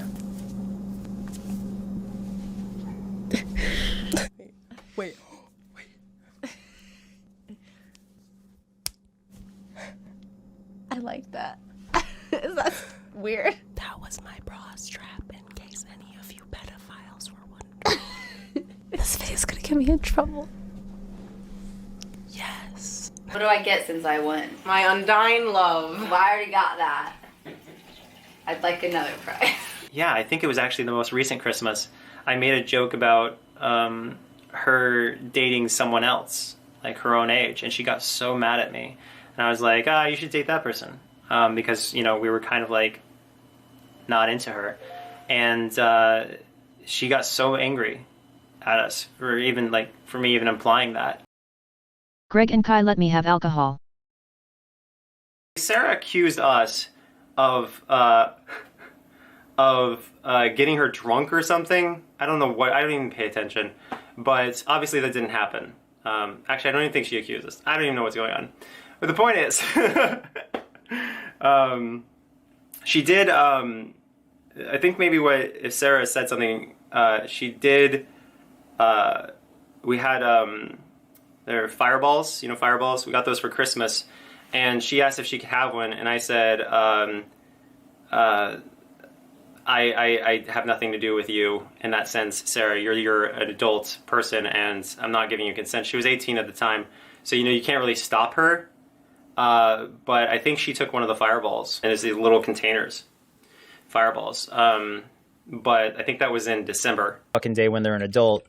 Wait. I like that. Is that weird? That was my bra strap in case any of you pedophiles were wondering. This video's gonna get me in trouble. Yes. What do I get since I won? My undying love. Well, I already got that. I'd like another prize. Yeah, I think it was actually the most recent Christmas. I made a joke about her dating someone else, like her own age, and she got so mad at me. And I was like, you should date that person. Because, you know, we were kind of like not into her. And she got so angry at us for me even implying that. Greg and Kai let me have alcohol. Sarah accused us of getting her drunk or something. I don't know what. I don't even pay attention. But obviously that didn't happen. Actually, I don't even think she accused us. I don't even know what's going on. But the point is, she did. I think maybe if Sarah said something, she did. We had their fireballs. You know, fireballs. We got those for Christmas, and she asked if she could have one, and I said, I have nothing to do with you in that sense, Sarah. You're an adult person, and I'm not giving you consent. She was 18 at the time, so you know you can't really stop her. But I think she took one of the fireballs, and it's these little containers, fireballs. But I think that was in December. Fucking day when they're an adult,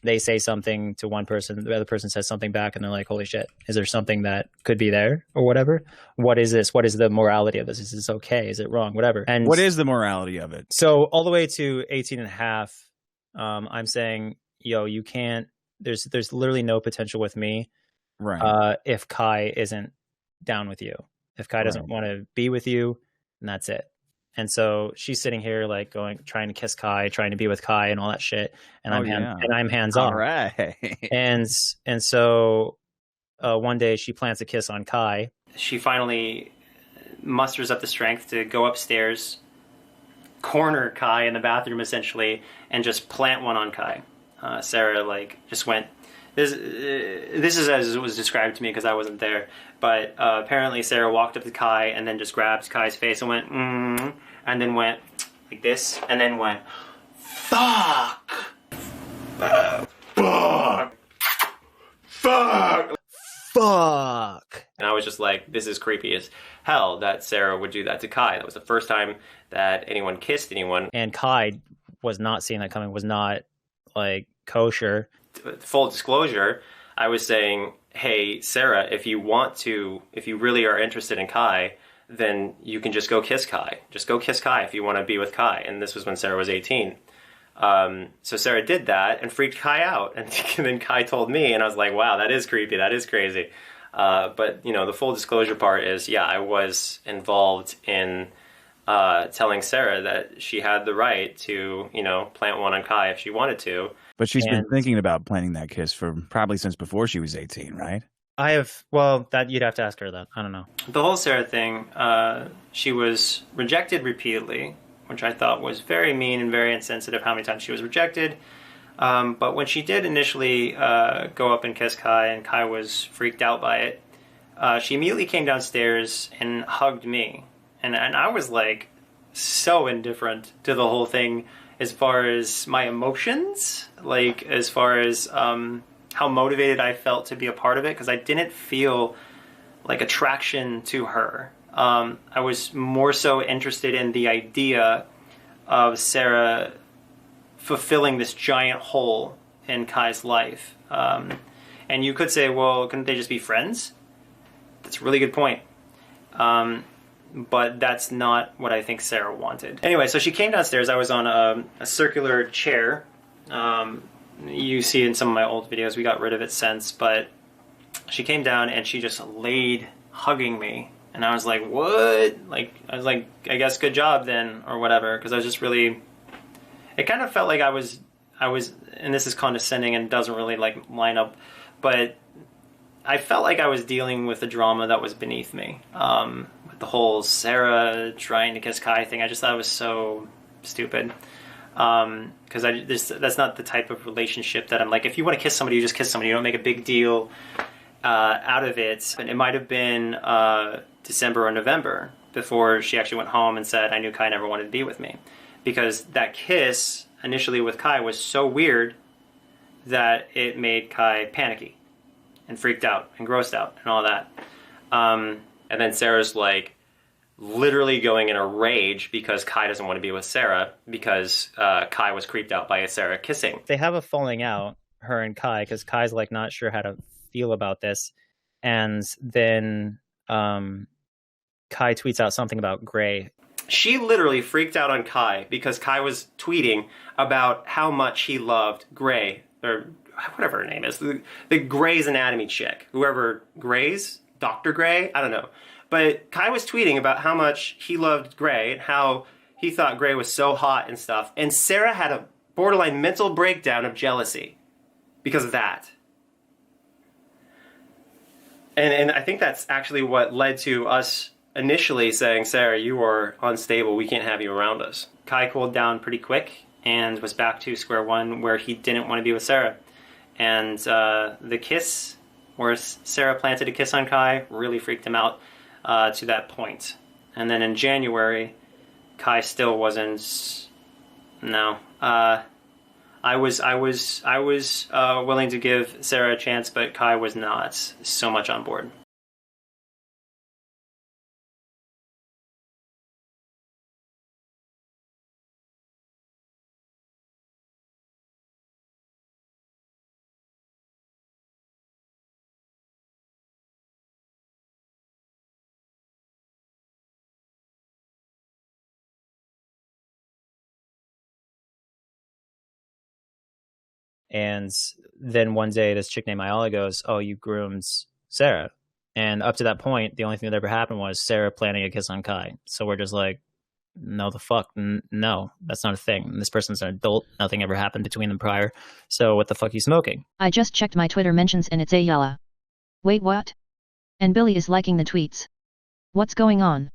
they say something to one person, the other person says something back, and they're like, holy shit, is there something that could be there or whatever? What is this? What is the morality of this? Is this okay? Is it wrong? Whatever. And what is the morality of it? So all the way to 18 and a half, I'm saying, yo, you can't, there's literally no potential with me. Right. If Kai isn't down with you, if Kai doesn't want to be with you, and that's it. And so she's sitting here like trying to kiss Kai, trying to be with Kai and all that shit. And I'm hands off. All right. And so one day she plants a kiss on Kai. She finally musters up the strength to go upstairs, corner Kai in the bathroom essentially, and just plant one on Kai. Sarah like just went. This is as it was described to me because I wasn't there. But apparently Sarah walked up to Kai and then just grabbed Kai's face and went, and then went like this, and then went, fuck, fuck, fuck, fuck. And I was just like, this is creepy as hell that Sarah would do that to Kai. That was the first time that anyone kissed anyone. And Kai was not seeing that coming, was not like kosher. Full disclosure, I was saying, hey, Sarah, if you really are interested in Kai, then you can just go kiss Kai. Just go kiss Kai if you want to be with Kai. And this was when Sarah was 18. So Sarah did that and freaked Kai out. And then Kai told me, and I was like, wow, that is creepy. That is crazy. But, the full disclosure part is, yeah, I was involved in telling Sarah that she had the right to, plant one on Kai if she wanted to. But she's been thinking about planting that kiss for probably since before she was 18, right? That you'd have to ask her that. I don't know. The whole Sarah thing, she was rejected repeatedly, which I thought was very mean and very insensitive how many times she was rejected. But when she did initially go up and kiss Kai, and Kai was freaked out by it, she immediately came downstairs and hugged me. And I was like so indifferent to the whole thing as far as my emotions, like as far as how motivated I felt to be a part of it, because I didn't feel like attraction to her. I was more so interested in the idea of Sarah fulfilling this giant hole in Kai's life. And you could say, well, couldn't they just be friends? That's a really good point. But that's not what I think Sarah wanted. Anyway, so she came downstairs. I was on a circular chair. You see in some of my old videos, we got rid of it since, but she came down and she just laid hugging me. And I was like, what? I was like, I guess good job then, or whatever, because I was just really... It kind of felt like I was, and this is condescending and doesn't really line up, but I felt like I was dealing with a drama that was beneath me. With the whole Sarah trying to kiss Kai thing, I just thought it was so stupid. Because that's not the type of relationship that I'm like, if you want to kiss somebody, you just kiss somebody. You don't make a big deal out of it. And it might have been December or November before she actually went home and said, I knew Kai never wanted to be with me. Because that kiss initially with Kai was so weird that it made Kai panicky and freaked out and grossed out and all that. And then Sarah's like literally going in a rage because Kai doesn't want to be with Sarah because Kai was creeped out by Sarah kissing. They have a falling out, her and Kai, because Kai's like not sure how to feel about this. And then Kai tweets out something about Gray. She literally freaked out on Kai because Kai was tweeting about how much he loved Gray, or whatever her name is, the Grey's Anatomy chick, whoever Grey's, Dr. Gray, I don't know. But Kai was tweeting about how much he loved Gray and how he thought Gray was so hot and stuff. And Sarah had a borderline mental breakdown of jealousy because of that. And I think that's actually what led to us initially saying, Sarah, you are unstable. We can't have you around us. Kai cooled down pretty quick and was back to square one where he didn't want to be with Sarah. And the kiss, where Sarah planted a kiss on Kai, really freaked him out to that point. And then in January, Kai still wasn't. No, I was willing to give Sarah a chance, but Kai was not so much on board. And then one day, this chick named Ayalla goes, oh, you groomed Sarah. And up to that point, the only thing that ever happened was Sarah planting a kiss on Kai. So we're just like, no, the fuck, no, that's not a thing. This person's an adult. Nothing ever happened between them prior. So what the fuck are you smoking? I just checked my Twitter mentions and it's Ayalla. Wait, what? And Billy is liking the tweets. What's going on?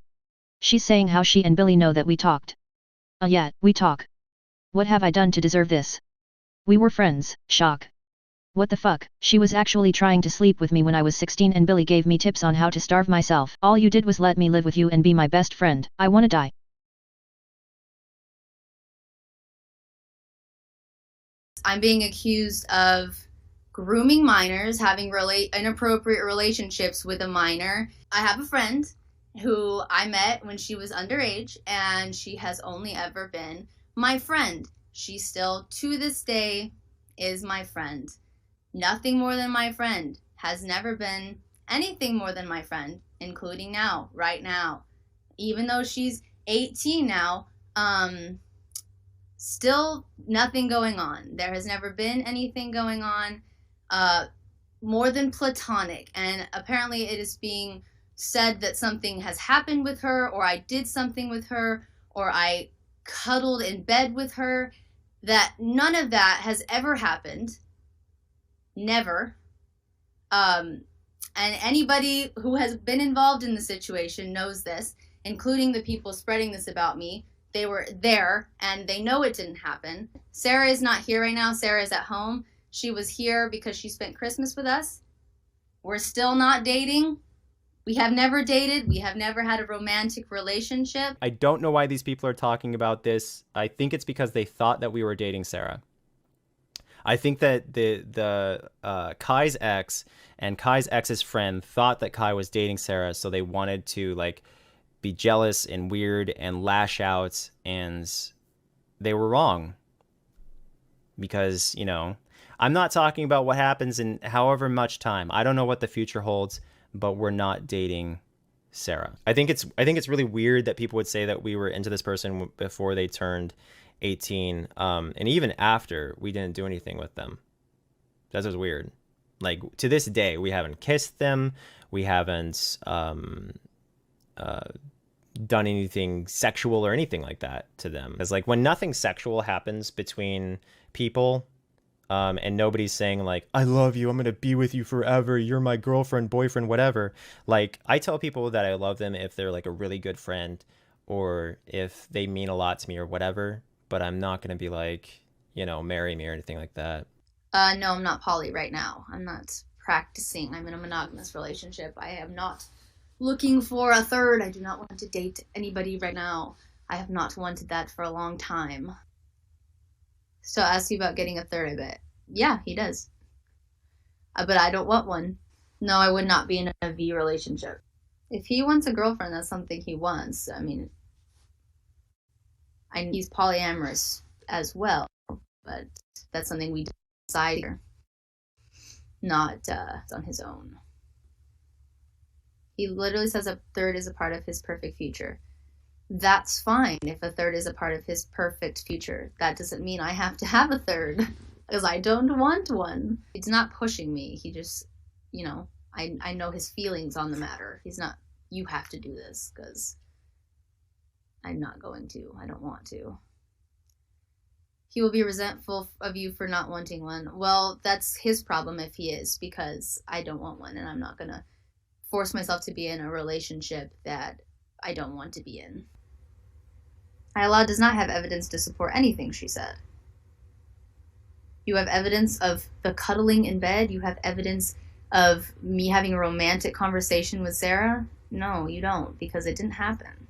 She's saying how she and Billy know that we talked. Yeah, we talk. What have I done to deserve this? We were friends, shock. What the fuck, she was actually trying to sleep with me when I was 16 and Billy gave me tips on how to starve myself. All you did was let me live with you and be my best friend. I wanna die. I'm being accused of grooming minors, having inappropriate relationships with a minor. I have a friend who I met when she was underage, and she has only ever been my friend. She still, to this day, is my friend. Nothing more than my friend. Has never been anything more than my friend, including now, right now. Even though she's 18 now, still nothing going on. There has never been anything going on more than platonic. And apparently it is being said that something has happened with her, or I did something with her, or I cuddled in bed with her. That none of that has ever happened. Never. And anybody who has been involved in the situation knows this, including the people spreading this about me. They were there, and they know it didn't happen. Sarah is not here right now. Sarah is at home. She was here because she spent Christmas with us. We're still not dating. We have never dated. We have never had a romantic relationship. I don't know why these people are talking about this. I think it's because they thought that we were dating Sarah. I think that the Kai's ex and Kai's ex's friend thought that Kai was dating Sarah, so they wanted to like be jealous and weird and lash out, and they were wrong. Because, you know, I'm not talking about what happens in however much time. I don't know what the future holds, but we're not dating Sarah. I think it's really weird that people would say that we were into this person before they turned 18, and even after we didn't do anything with them. That was weird. Like, to this day, we haven't kissed them. We haven't done anything sexual or anything like that to them. It's like when nothing sexual happens between people, and nobody's saying like, I love you, I'm gonna be with you forever, you're my girlfriend, boyfriend, whatever. Like, I tell people that I love them if they're like a really good friend or if they mean a lot to me or whatever, but I'm not gonna be like, you know, marry me or anything like that. No, I'm not poly right now. I'm not practicing. I'm in a monogamous relationship. I am not looking for a third. I do not want to date anybody right now. I have not wanted that for a long time. So ask you about getting a third, I bet. Yeah, he does. But I don't want one. No, I would not be in a V relationship. If he wants a girlfriend, that's something he wants. I mean, he's polyamorous as well, but that's something we decide here, not on his own. He literally says a third is a part of his perfect future. That's fine if a third is a part of his perfect future. That doesn't mean I have to have a third, because I don't want one. He's not pushing me. He just, you know, I know his feelings on the matter. He's not, you have to do this, because I'm not going to. I don't want to. He will be resentful of you for not wanting one. Well, that's his problem if he is, because I don't want one, and I'm not going to force myself to be in a relationship that I don't want to be in. Ayalla does not have evidence to support anything she said. You have evidence of the cuddling in bed? You have evidence of me having a romantic conversation with Sarah? No, you don't, because it didn't happen.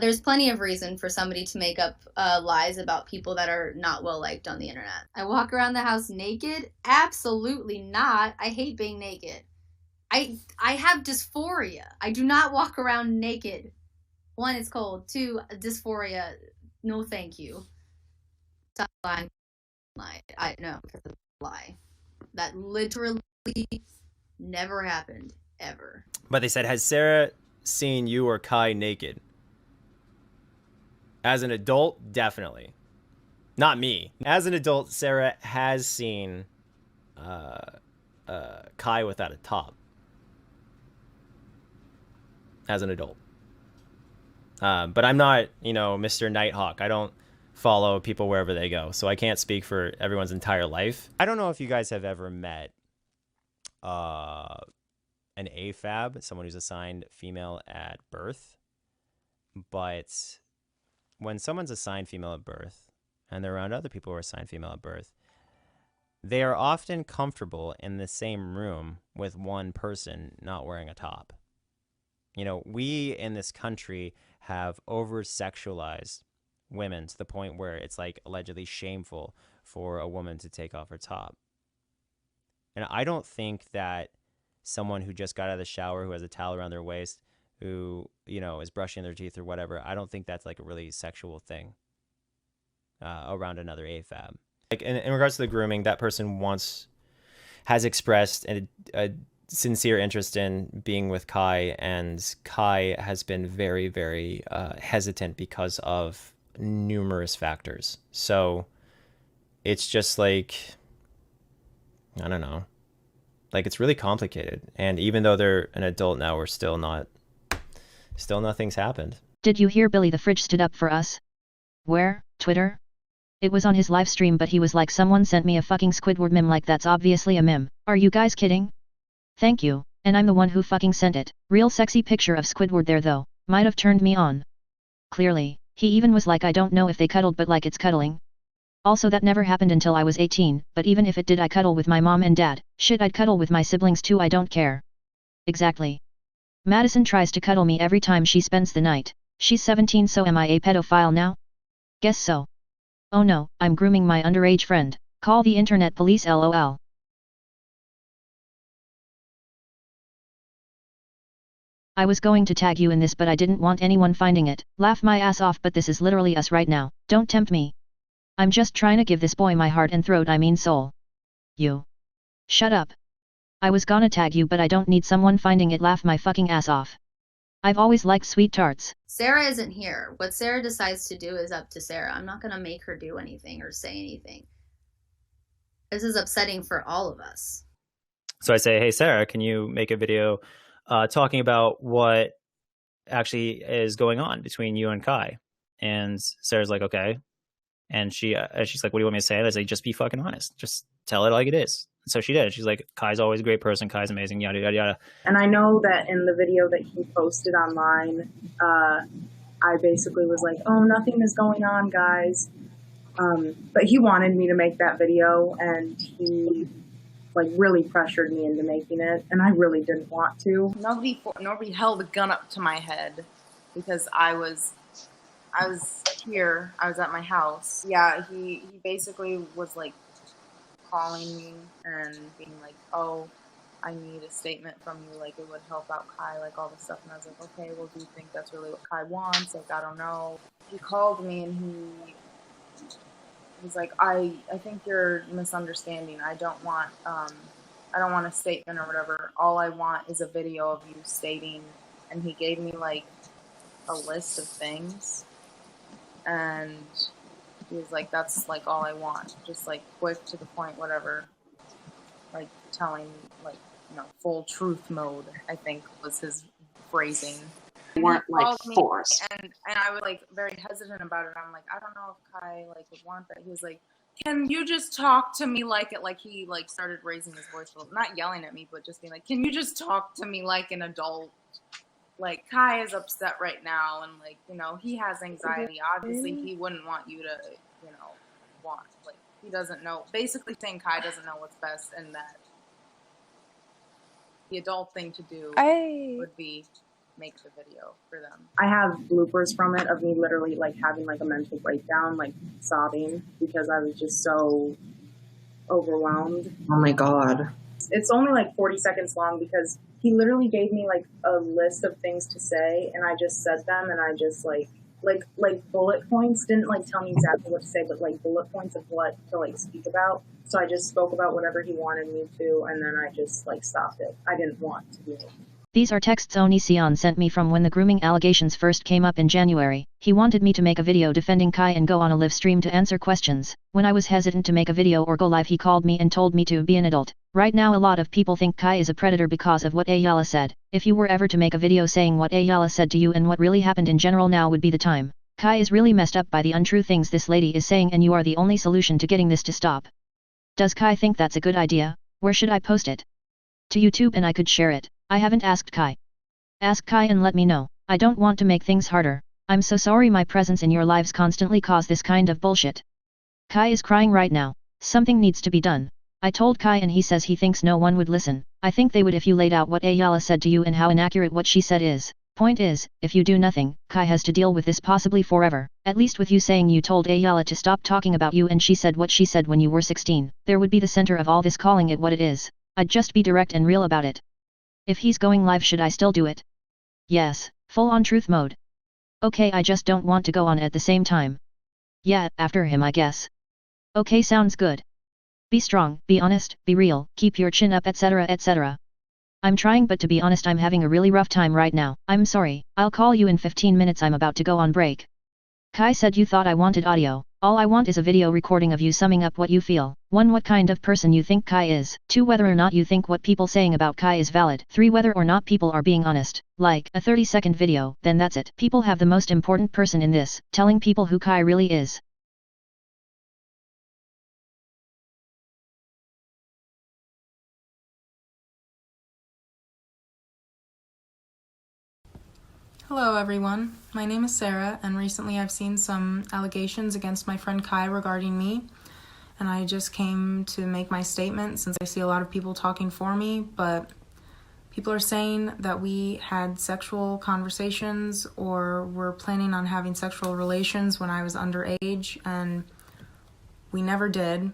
There's plenty of reason for somebody to make up lies about people that are not well liked on the internet. I walk around the house naked? Absolutely not. I hate being naked. I have dysphoria. I do not walk around naked. 1, it's cold. 2, dysphoria. No, thank you. Stop lying. I know, that's a lie. That literally never happened, ever. But they said, has Sarah seen you or Kai naked? As an adult, definitely. Not me. As an adult, Sarah has seen Kai without a top. As an adult. But I'm not, you know, Mr. Nighthawk. I don't follow people wherever they go, so I can't speak for everyone's entire life. I don't know if you guys have ever met an AFAB, someone who's assigned female at birth, but when someone's assigned female at birth and they're around other people who are assigned female at birth, they are often comfortable in the same room with one person not wearing a top. You know, we in this country have over-sexualized women to the point where it's like allegedly shameful for a woman to take off her top. And I don't think that someone who just got out of the shower, who has a towel around their waist, who, you know, is brushing their teeth or whatever, I don't think that's like a really sexual thing around another AFAB. Like in regards to the grooming, that person has expressed a sincere interest in being with Kai, and Kai has been very, very hesitant because of numerous factors. So it's just like, I don't know, like it's really complicated. And even though they're an adult now, we're still nothing's happened. Did you hear Billy the Fridge stood up for us? Where? Twitter? It was on his live stream, but he was like, someone sent me a fucking Squidward meme, like that's obviously a meme. Are you guys kidding? Thank you, and I'm the one who fucking sent it. Real sexy picture of Squidward there though, might have turned me on. Clearly, he even was like, I don't know if they cuddled, but like it's cuddling. Also, that never happened until I was 18, but even if it did, I cuddle with my mom and dad. Shit, I'd cuddle with my siblings too, I don't care. Exactly. Madison tries to cuddle me every time she spends the night. She's 17, so am I a pedophile now? Guess so. Oh no, I'm grooming my underage friend. Call the internet police, lol. I was going to tag you in this, but I didn't want anyone finding it. Laugh my ass off, but this is literally us right now. Don't tempt me. I'm just trying to give this boy my heart and throat, I mean soul. You. Shut up. I was gonna tag you, but I don't need someone finding it. Laugh my fucking ass off. I've always liked sweet tarts. Sarah isn't here. What Sarah decides to do is up to Sarah. I'm not going to make her do anything or say anything. This is upsetting for all of us. So I say, hey, Sarah, can you make a video talking about what actually is going on between you and Kai? And Sarah's like, okay. And she's like, what do you want me to say? I was like, just be fucking honest. Just tell it like it is. So she did. She's like, Kai's always a great person. Kai's amazing, yada, yada, yada. And I know that in the video that he posted online, I basically was like, oh, nothing is going on, guys. But he wanted me to make that video, and he like really pressured me into making it, and I really didn't want to. Nobody held a gun up to my head because I was here. I was at my house. Yeah, he basically was like calling me and being like, oh, I need a statement from you, like it would help out Kai, like all this stuff. And I was like, okay, well, do you think that's really what Kai wants? Like, I don't know. He called me and he was like, I think you're misunderstanding. I don't want a statement or whatever. All I want is a video of you stating. And he gave me like a list of things, and he was like, that's like all I want, just like quick to the point, whatever, like telling, like, you know, full truth mode, I think was his phrasing. Weren't like forced. And I was like very hesitant about it. I'm like, I don't know if Kai like would want that. He was like, can you just talk to me like it? Like he like started raising his voice, not yelling at me, but just being like, can you just talk to me like an adult? Like, Kai is upset right now, and like, you know, he has anxiety. Obviously, he wouldn't want you to, you know, like, he doesn't know. Basically saying Kai doesn't know what's best, and that the adult thing to do would be make the video for them. I have bloopers from it of me literally like having like a mental breakdown, like sobbing because I was just so overwhelmed. Oh my God. It's only like 40 seconds long because he literally gave me like a list of things to say, and I just said them, and I just like bullet points, didn't like tell me exactly what to say, but like bullet points of what to like speak about. So I just spoke about whatever he wanted me to, and then I just like stopped it. I didn't want to do it. These are texts Onision sent me from when the grooming allegations first came up in January. He wanted me to make a video defending Kai and go on a live stream to answer questions. When I was hesitant to make a video or go live, he called me and told me to be an adult. Right now a lot of people think Kai is a predator because of what Ayalla said. If you were ever to make a video saying what Ayalla said to you and what really happened in general, now would be the time. Kai is really messed up by the untrue things this lady is saying, and you are the only solution to getting this to stop. Does Kai think that's a good idea? Where should I post it? To YouTube, and I could share it. I haven't asked Kai. Ask Kai and let me know. I don't want to make things harder. I'm so sorry my presence in your lives constantly cause this kind of bullshit. Kai is crying right now. Something needs to be done. I told Kai and he says he thinks no one would listen. I think they would if you laid out what Ayalla said to you and how inaccurate what she said is. Point is, if you do nothing, Kai has to deal with this possibly forever. At least with you saying you told Ayalla to stop talking about you and she said what she said when you were 16, there would be the center of all this calling it what it is. I'd just be direct and real about it. If he's going live, should I still do it? Yes, full on truth mode. Okay, I just don't want to go on at the same time. Yeah, after him I guess. Okay, sounds good. Be strong, be honest, be real, keep your chin up, etc, etc. I'm trying, but to be honest I'm having a really rough time right now. I'm sorry, I'll call you in 15 minutes, I'm about to go on break. Kai said you thought I wanted audio. All I want is a video recording of you summing up what you feel. 1. What kind of person you think Kai is. 2. Whether or not you think what people saying about Kai is valid. 3. Whether or not people are being honest. Like, a 30-second video, then that's it. People have the most important person in this, telling people who Kai really is. Hello everyone, my name is Sarah, and recently I've seen some allegations against my friend Kai regarding me, and I just came to make my statement since I see a lot of people talking for me, but people are saying that we had sexual conversations or were planning on having sexual relations when I was underage, and we never did.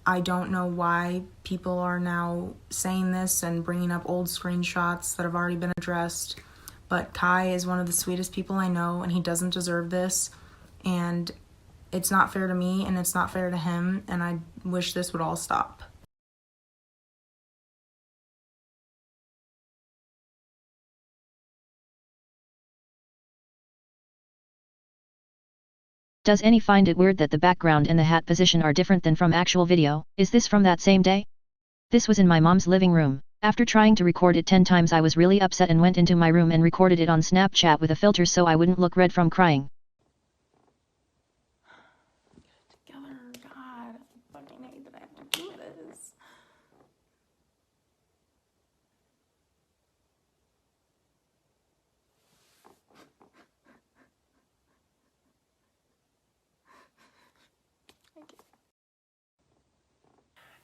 I don't know why people are now saying this and bringing up old screenshots that have already been addressed. But Kai is one of the sweetest people I know, and he doesn't deserve this, and it's not fair to me, and it's not fair to him, and I wish this would all stop. Does any find it weird that the background and the hat position are different than from actual video? Is this from that same day? This was in my mom's living room. After trying to record it 10 times I was really upset and went into my room and recorded it on Snapchat with a filter so I wouldn't look red from crying. Together, God, I fucking hate that I have to do this.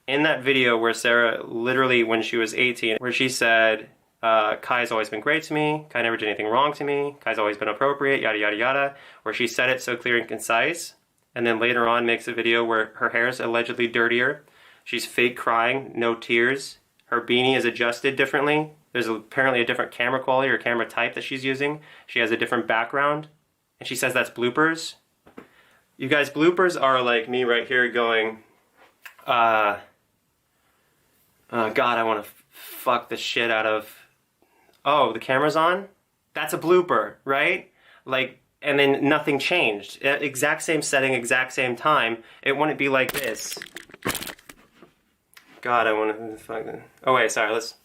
In that video where Sarah literally, when she was 18, where she said, Kai's always been great to me, Kai never did anything wrong to me, Kai's always been appropriate, yada yada yada, where she said it so clear and concise, and then later on makes a video where her hair is allegedly dirtier, she's fake crying, no tears, her beanie is adjusted differently, there's apparently a different camera quality or camera type that she's using, she has a different background, and she says that's bloopers. You guys, bloopers are like me right here going, God, I want to fuck the shit out of... Oh, the camera's on? That's a blooper, right? Like, and then nothing changed. Exact same setting, exact same time. It wouldn't be like this. God, I want to fucking... Oh, wait, sorry, let's...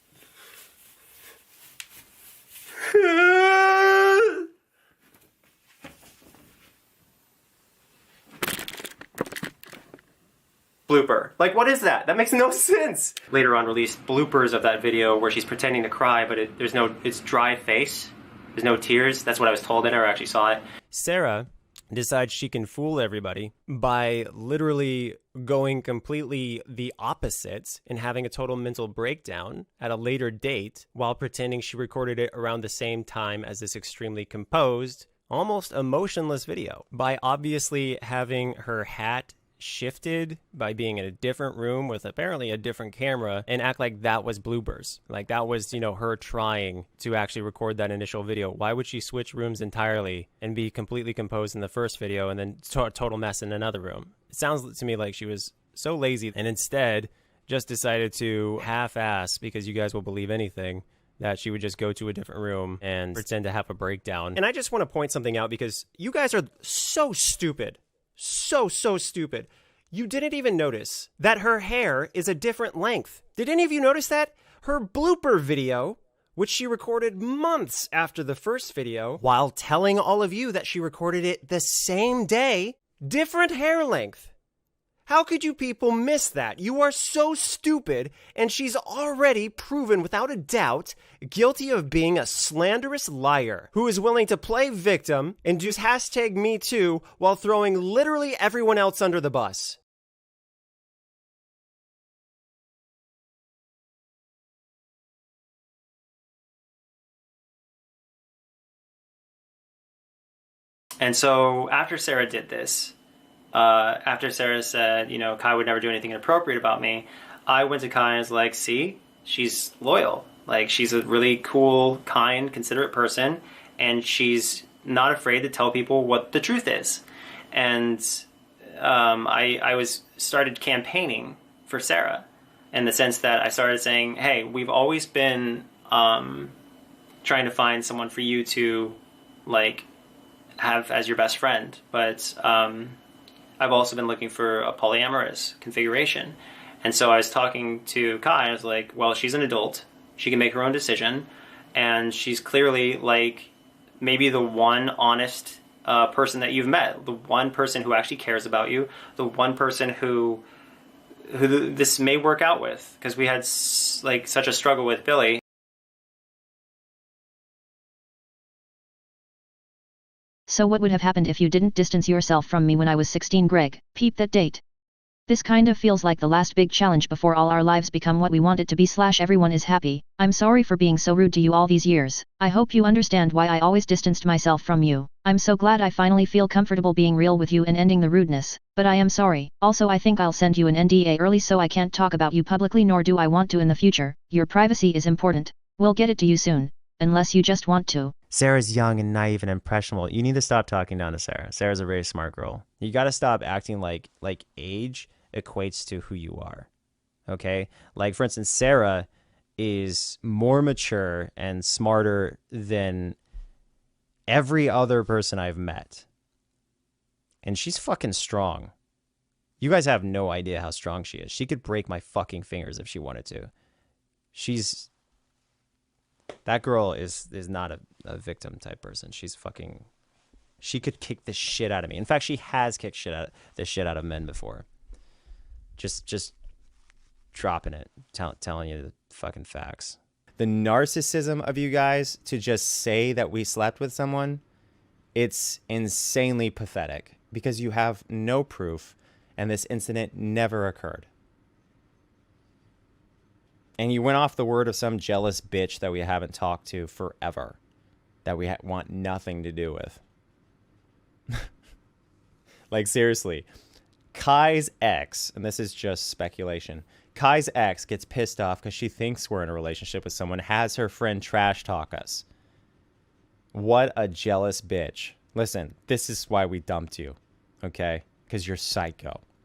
Blooper. Like, what is that? That makes no sense! Later on released bloopers of that video where she's pretending to cry, but it's dry face. There's no tears. That's what I was told. I never actually saw it. Sarah decides she can fool everybody by literally going completely the opposite and having a total mental breakdown at a later date while pretending she recorded it around the same time as this extremely composed, almost emotionless video. By obviously having her hat shifted, by being in a different room with apparently a different camera, and act like that was bloopers. Like that was, you know, her trying to actually record that initial video. Why would she switch rooms entirely and be completely composed in the first video and then total mess in another room? It sounds to me like she was so lazy and instead just decided to half-ass, because you guys will believe anything, that she would just go to a different room and pretend to have a breakdown. And I just want to point something out because you guys are so stupid. So stupid. You didn't even notice that her hair is a different length. Did any of you notice that? Her blooper video, which she recorded months after the first video, while telling all of you that she recorded it the same day, different hair length. How could you people miss that? You are so stupid, and she's already proven without a doubt guilty of being a slanderous liar who is willing to play victim and use hashtag Me Too while throwing literally everyone else under the bus. And so after Sarah did this, after Sarah said, you know, Kai would never do anything inappropriate about me, I went to Kai and was like, see, she's loyal. Like, she's a really cool, kind, considerate person, and she's not afraid to tell people what the truth is. And I started campaigning for Sarah in the sense that I started saying, hey, we've always been trying to find someone for you to, like, have as your best friend, but I've also been looking for a polyamorous configuration. And so I was talking to Kai, I was like, well, she's an adult, she can make her own decision, and she's clearly, like, maybe the one honest person that you've met, the one person who actually cares about you, the one person who this may work out with, because we had like such a struggle with Billy. So what would have happened if you didn't distance yourself from me when I was 16, Greg? Peep that date. This kind of feels like the last big challenge before all our lives become what we want it to be / everyone is happy. I'm sorry for being so rude to you all these years. I hope you understand why I always distanced myself from you. I'm so glad I finally feel comfortable being real with you and ending the rudeness, but I am sorry. Also, I think I'll send you an NDA early so I can't talk about you publicly, nor do I want to in the future. Your privacy is important. We'll get it to you soon. Unless you just want to. Sarah's young and naive and impressionable. You need to stop talking down to Sarah. Sarah's a very smart girl. You got to stop acting like age equates to who you are. Okay? Like, for instance, Sarah is more mature and smarter than every other person I've met. And she's fucking strong. You guys have no idea how strong she is. She could break my fucking fingers if she wanted to. That girl is not a victim type person. She could kick the shit out of me. In fact, she has kicked the shit out of men before. Just dropping it, telling you the fucking facts. The narcissism of you guys to just say that we slept with someone, it's insanely pathetic because you have no proof and this incident never occurred. And you went off the word of some jealous bitch that we haven't talked to forever, that we want nothing to do with. Like, seriously, Kai's ex, and this is just speculation, Kai's ex gets pissed off because she thinks we're in a relationship with someone, has her friend trash talk us. What a jealous bitch. Listen, this is why we dumped you, okay? Because you're psycho.